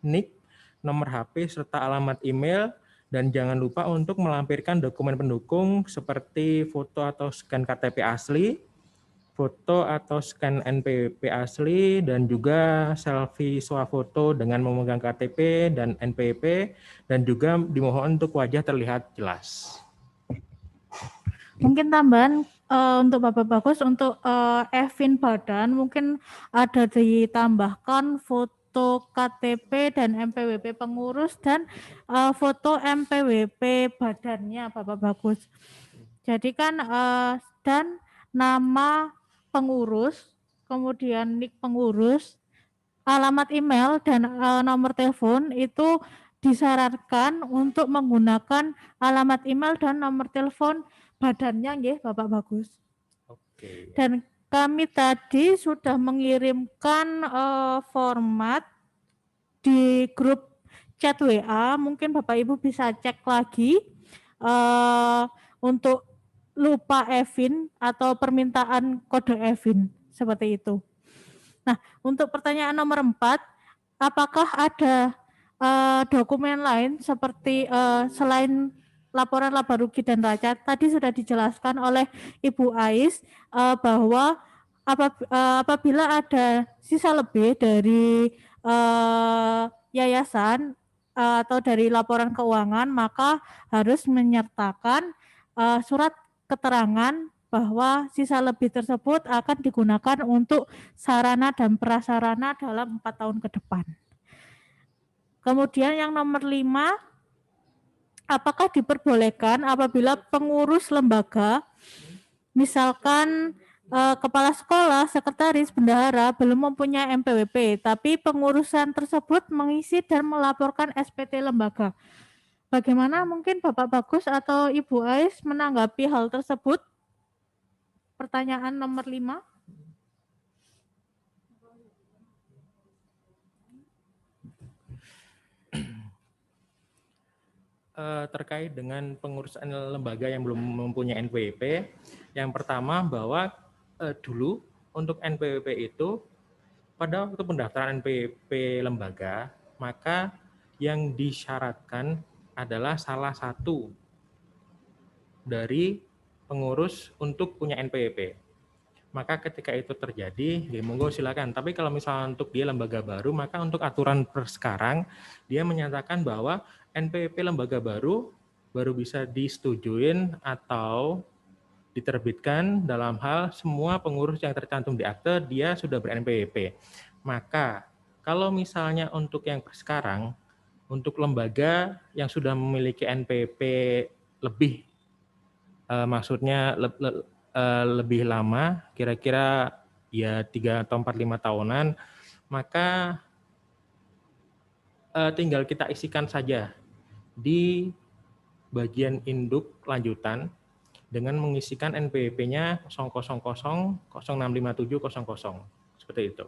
NIK, nomor HP, serta alamat email, dan jangan lupa untuk melampirkan dokumen pendukung seperti foto atau scan KTP asli, foto atau scan NPWP asli, dan juga selfie swafoto dengan memegang KTP dan NPWP, dan juga dimohon untuk wajah terlihat jelas. Mungkin tambahan untuk Bapak Bagus, untuk EVIN badan mungkin ada ditambahkan foto KTP dan MPWP pengurus dan foto MPWP badannya Bapak Bagus. Jadi kan dan nama pengurus, kemudian NIK pengurus, alamat email dan nomor telepon itu disarankan untuk menggunakan alamat email dan nomor telepon badannya nggih Bapak Bagus. Oke. Dan kami tadi sudah mengirimkan format di grup chat WA, mungkin Bapak Ibu bisa cek lagi untuk lupa EVIN atau permintaan kode EVIN seperti itu. Nah, untuk pertanyaan nomor 4, apakah ada dokumen lain seperti selain laporan laba rugi dan neraca? Tadi sudah dijelaskan oleh Ibu Ais bahwa apabila ada sisa lebih dari yayasan atau dari laporan keuangan, maka harus menyertakan surat keterangan bahwa sisa lebih tersebut akan digunakan untuk sarana dan prasarana dalam 4 tahun ke depan. Kemudian yang nomor 5, apakah diperbolehkan apabila pengurus lembaga, misalkan kepala sekolah, sekretaris, bendahara belum mempunyai MPWP, tapi pengurusan tersebut mengisi dan melaporkan SPT lembaga. Bagaimana mungkin Bapak Bagus atau Ibu Ais menanggapi hal tersebut? Pertanyaan nomor 5. Terkait dengan pengurusan lembaga yang belum mempunyai NPWP, yang pertama bahwa dulu untuk NPWP itu pada waktu pendaftaran NPWP lembaga, maka yang disyaratkan adalah salah satu dari pengurus untuk punya NPWP. Maka ketika itu terjadi, ya monggo silakan. Tapi kalau misalnya untuk dia lembaga baru, maka untuk aturan per sekarang, dia menyatakan bahwa NPWP lembaga baru bisa disetujuin atau diterbitkan dalam hal semua pengurus yang tercantum di akte dia sudah ber-NPWP. Maka kalau misalnya untuk yang sekarang, untuk lembaga yang sudah memiliki NPWP lebih, maksudnya lebih lama, kira-kira ya 3 atau 4-5 tahunan, maka tinggal kita isikan saja di bagian induk lanjutan dengan mengisikan NPWP-nya 000065700. Seperti itu.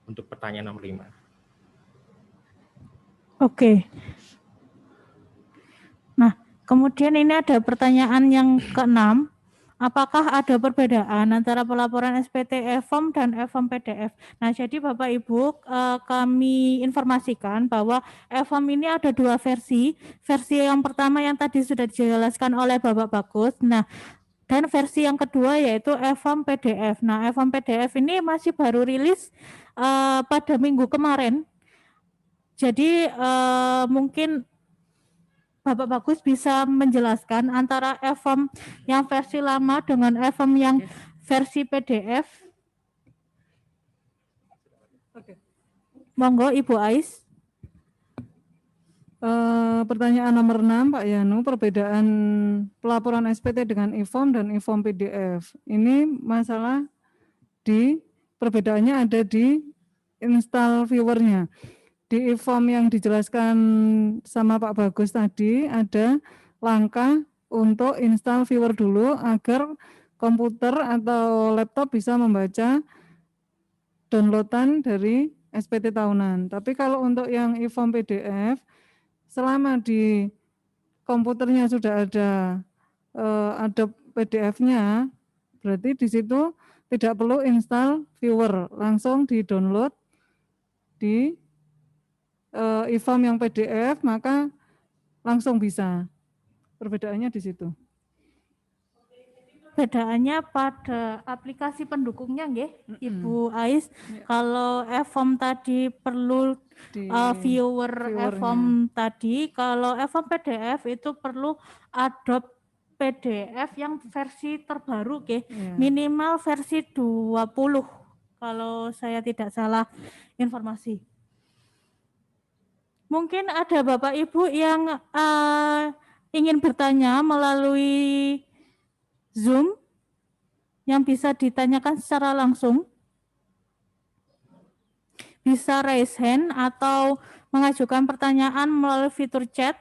Untuk pertanyaan nomor 5. Oke. Nah, kemudian ini ada pertanyaan yang ke-6. Apakah ada perbedaan antara pelaporan SPT e-form dan e-form PDF? Nah, jadi Bapak Ibu, kami informasikan bahwa e-form ini ada 2 versi. Versi yang pertama yang tadi sudah dijelaskan oleh Bapak Bagus. Nah, dan versi yang kedua yaitu e-form PDF. Nah, e-form PDF ini masih baru rilis pada minggu kemarin. Jadi mungkin Bapak Bagus bisa menjelaskan antara e-form yang versi lama dengan e-form yang versi PDF. Monggo Ibu Ais. Pertanyaan nomor 6 Pak Yanu, perbedaan pelaporan SPT dengan e-form dan e-form PDF. Ini masalah di perbedaannya ada di install viewernya. Di e-form yang dijelaskan sama Pak Bagus tadi ada langkah untuk install viewer dulu agar komputer atau laptop bisa membaca downloadan dari SPT tahunan. Tapi kalau untuk yang e-form PDF, selama di komputernya sudah ada PDF-nya, berarti di situ tidak perlu install viewer, langsung di-download di e-form yang PDF, maka langsung bisa. Perbedaannya di situ. Bedaannya pada aplikasi pendukungnya nggih, Ibu Ais. Kalau e-form tadi perlu Di viewer viewernya. e-form tadi, kalau e-form PDF itu perlu Adobe PDF yang versi terbaru nggih, Iya. minimal versi 20 kalau saya tidak salah informasi. Mungkin ada Bapak Ibu yang ingin bertanya melalui Zoom yang bisa ditanyakan secara langsung. Bisa raise hand atau mengajukan pertanyaan melalui fitur chat.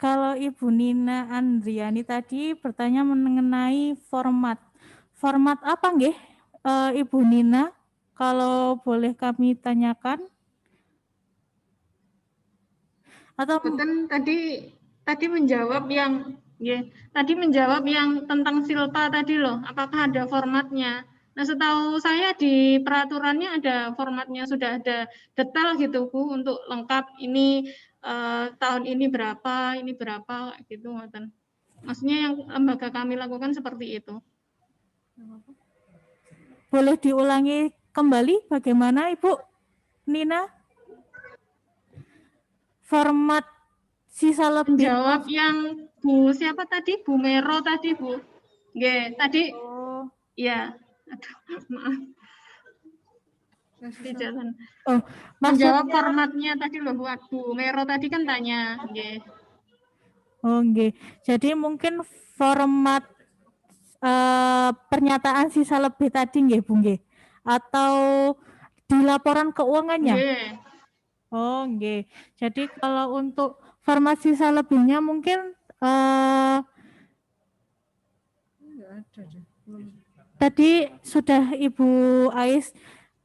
Kalau Ibu Nina Andriani tadi bertanya mengenai format. Format apa nggih, Ibu Nina? Kalau boleh kami tanyakan? Atau Betul, tadi menjawab yang tadi menjawab yang tentang silpa tadi loh, apakah ada formatnya? Nah, setahu saya di peraturannya ada formatnya, sudah ada detail gitu Bu untuk lengkap ini tahun ini berapa gitu ngoten. Maksudnya yang lembaga kami lakukan seperti itu. boleh diulangi kembali bagaimana Ibu Nina? Format sisa lebih. Menjawab yang Bu siapa tadi? Bu Mero tadi Bu. Nggih, tadi ya. Aduh, maaf. Menjawab formatnya tadi loh Bu Mero tadi kan tanya. Nggih. Oh, nggih. Jadi mungkin format pernyataan sisa lebih tadi nggih Bu nggih. Atau di laporan keuangannya? Nggih. Oh, nggih. Jadi kalau untuk format sisa lebihnya mungkin tadi sudah Ibu Ais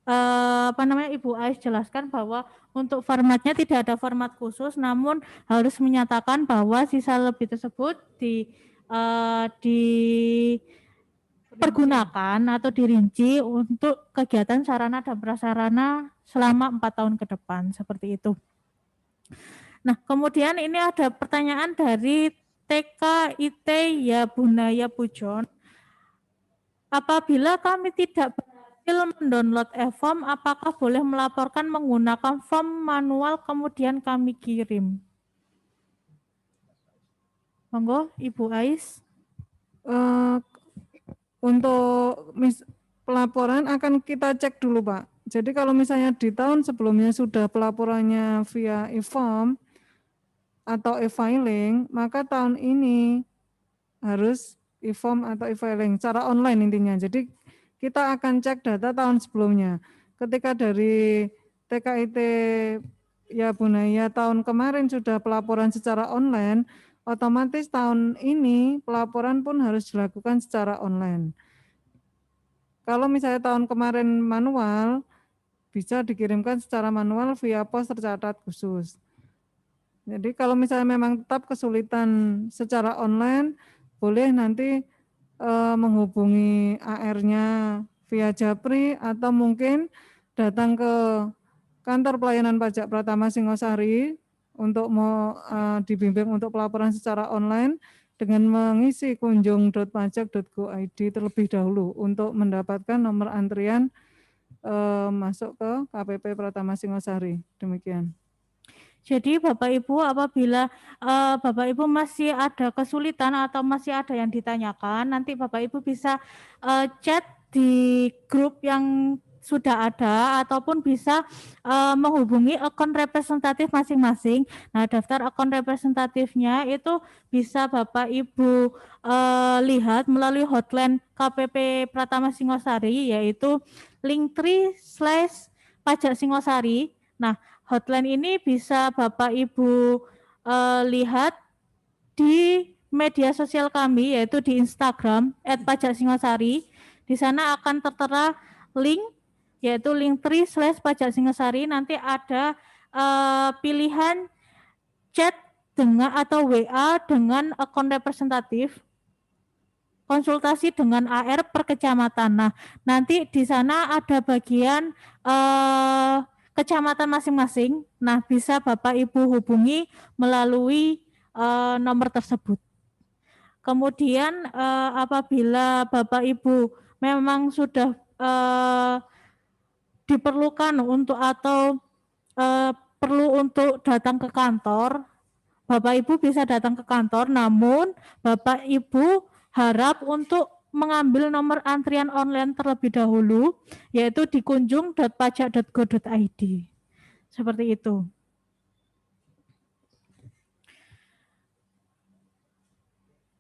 Ibu Ais jelaskan bahwa untuk formatnya tidak ada format khusus, namun harus menyatakan bahwa sisa lebih tersebut dipergunakan atau dirinci untuk kegiatan sarana dan prasarana selama 4 tahun ke depan, seperti itu. Nah, kemudian ini ada pertanyaan dari TKIT Yabunaya Pujon. Apabila kami tidak berhasil mendownload e-form, apakah boleh melaporkan menggunakan form manual kemudian kami kirim? Monggo, Ibu Ais. Untuk pelaporan akan kita cek dulu Pak. Jadi kalau misalnya di tahun sebelumnya sudah pelaporannya via e-form atau e-filing, maka tahun ini harus e-form atau e-filing secara online intinya. Jadi kita akan cek data tahun sebelumnya. Ketika dari TKIT Yabunaya tahun kemarin sudah pelaporan secara online, otomatis tahun ini pelaporan pun harus dilakukan secara online. Kalau misalnya tahun kemarin manual, bisa dikirimkan secara manual via pos tercatat khusus. Jadi kalau misalnya memang tetap kesulitan secara online, boleh nanti menghubungi AR-nya via Japri atau mungkin datang ke kantor pelayanan pajak Pratama Singosari untuk dibimbing untuk pelaporan secara online dengan mengisi kunjung.pajak.go.id terlebih dahulu untuk mendapatkan nomor antrian masuk ke KPP Pratama Singosari. Demikian. Jadi Bapak Ibu apabila Bapak Ibu masih ada kesulitan atau masih ada yang ditanyakan, nanti Bapak Ibu bisa chat di grup yang sudah ada ataupun bisa menghubungi akun representatif masing-masing. Nah, daftar akun representatifnya itu bisa Bapak Ibu lihat melalui hotline KPP Pratama Singosari, yaitu @pajak Singosari. Nah, hotline ini bisa Bapak Ibu lihat di media sosial kami, yaitu di Instagram @pajaksingosari. Di sana akan tertera link, yaitu Linktree/Pajak Singosari. Nanti ada pilihan chat dengan atau WA dengan akun representatif, konsultasi dengan AR per kecamatan. Nah, nanti di sana ada bagian kecamatan masing-masing. Nah, bisa Bapak Ibu hubungi melalui nomor tersebut. Kemudian apabila Bapak Ibu memang sudah diperlukan untuk atau perlu untuk datang ke kantor, Bapak Ibu bisa datang ke kantor, namun Bapak Ibu harap untuk mengambil nomor antrian online terlebih dahulu, yaitu di kunjung.pajak.go.id. Seperti itu.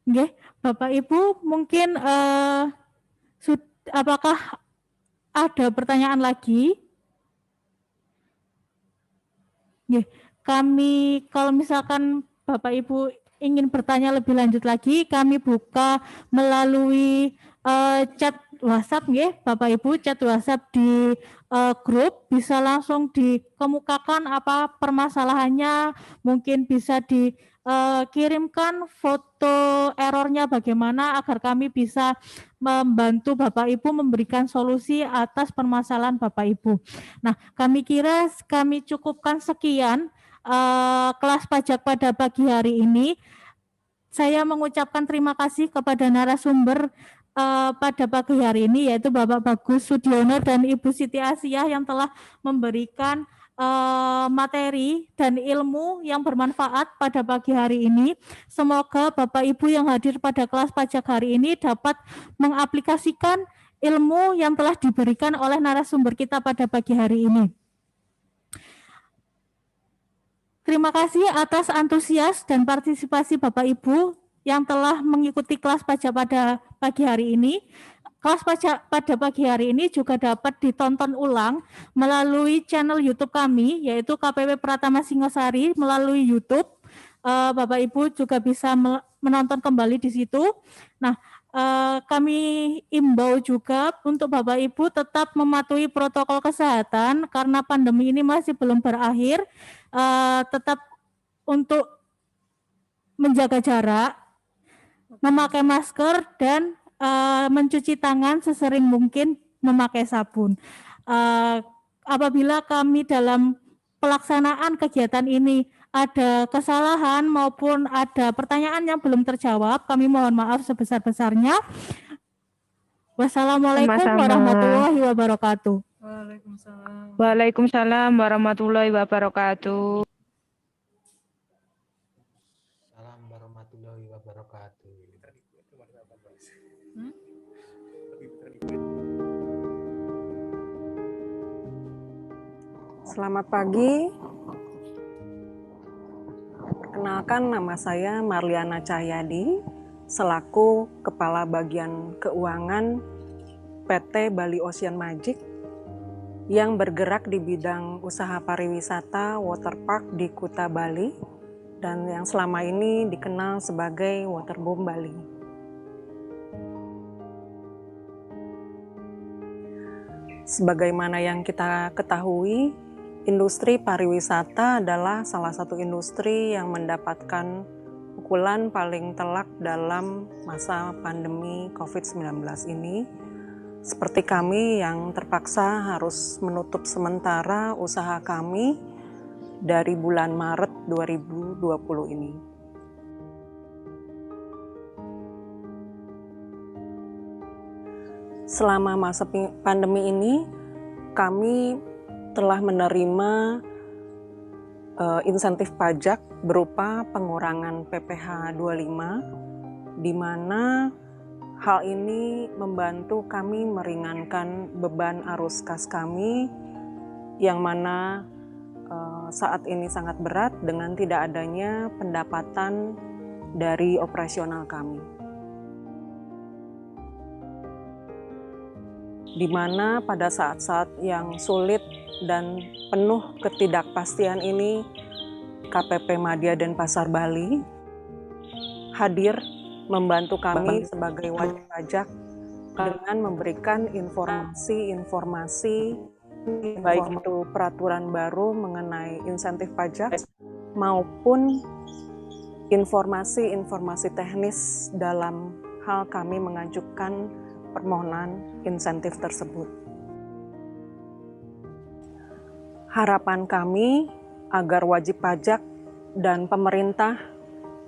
Oke, Bapak Ibu mungkin apakah ada pertanyaan lagi? Oke, kami kalau misalkan Bapak Ibu ingin bertanya lebih lanjut lagi, kami buka melalui chat WhatsApp, ya, Bapak Ibu, chat WhatsApp di grup, bisa langsung dikemukakan apa permasalahannya, mungkin bisa dikirimkan foto errornya bagaimana agar kami bisa membantu Bapak Ibu memberikan solusi atas permasalahan Bapak Ibu. Nah, kami kira kami cukupkan sekian kelas pajak pada pagi hari ini. Saya mengucapkan terima kasih kepada narasumber pada pagi hari ini, yaitu Bapak Bagus Sudiono dan Ibu Siti Asiah yang telah memberikan materi dan ilmu yang bermanfaat pada pagi hari ini. Semoga Bapak Ibu yang hadir pada kelas pajak hari ini dapat mengaplikasikan ilmu yang telah diberikan oleh narasumber kita pada pagi hari ini. Terima kasih atas antusias dan partisipasi Bapak Ibu yang telah mengikuti kelas pajak pada pagi hari ini. Kelas pajak pada pagi hari ini juga dapat ditonton ulang melalui channel YouTube kami, yaitu KPP Pratama Singosari melalui YouTube. Bapak Ibu juga bisa menonton kembali di situ. Nah, kami imbau juga untuk Bapak Ibu tetap mematuhi protokol kesehatan karena pandemi ini masih belum berakhir. Tetap untuk menjaga jarak, memakai masker, dan mencuci tangan sesering mungkin memakai sabun. Apabila kami dalam pelaksanaan kegiatan ini ada kesalahan maupun ada pertanyaan yang belum terjawab, kami mohon maaf sebesar-besarnya. Wassalamualaikum warahmatullahi wabarakatuh. Waalaikumsalam. Waalaikumsalam warahmatullahi wabarakatuh. Salam warahmatullahi wabarakatuh. Selamat pagi. Perkenalkan, nama saya Marliana Cahyadi, selaku Kepala Bagian Keuangan PT Bali Ocean Magic yang bergerak di bidang usaha pariwisata waterpark di Kuta Bali dan yang selama ini dikenal sebagai Waterboom Bali. Sebagaimana yang kita ketahui, industri pariwisata adalah salah satu industri yang mendapatkan pukulan paling telak dalam masa pandemi COVID-19 ini. Seperti kami yang terpaksa harus menutup sementara usaha kami dari bulan Maret 2020 ini. Selama masa pandemi ini, kami telah menerima insentif pajak berupa pengurangan PPh 25, di mana hal ini membantu kami meringankan beban arus kas kami yang mana saat ini sangat berat dengan tidak adanya pendapatan dari operasional kami. Di mana pada saat-saat yang sulit dan penuh ketidakpastian ini, KPP Madya Denpasar Bali hadir membantu kami sebagai wajib pajak dengan memberikan informasi-informasi baik itu peraturan baru mengenai insentif pajak maupun informasi-informasi teknis dalam hal kami mengajukan permohonan insentif tersebut. Harapan kami agar wajib pajak dan pemerintah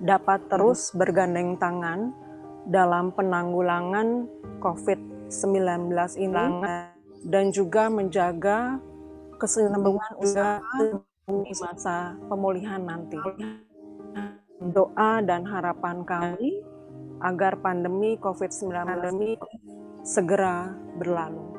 dapat terus bergandeng tangan dalam penanggulangan COVID-19 ini dan juga menjaga kesinambungan usaha di masa pemulihan nanti. Doa dan harapan kami agar pandemi COVID-19 segera berlalu.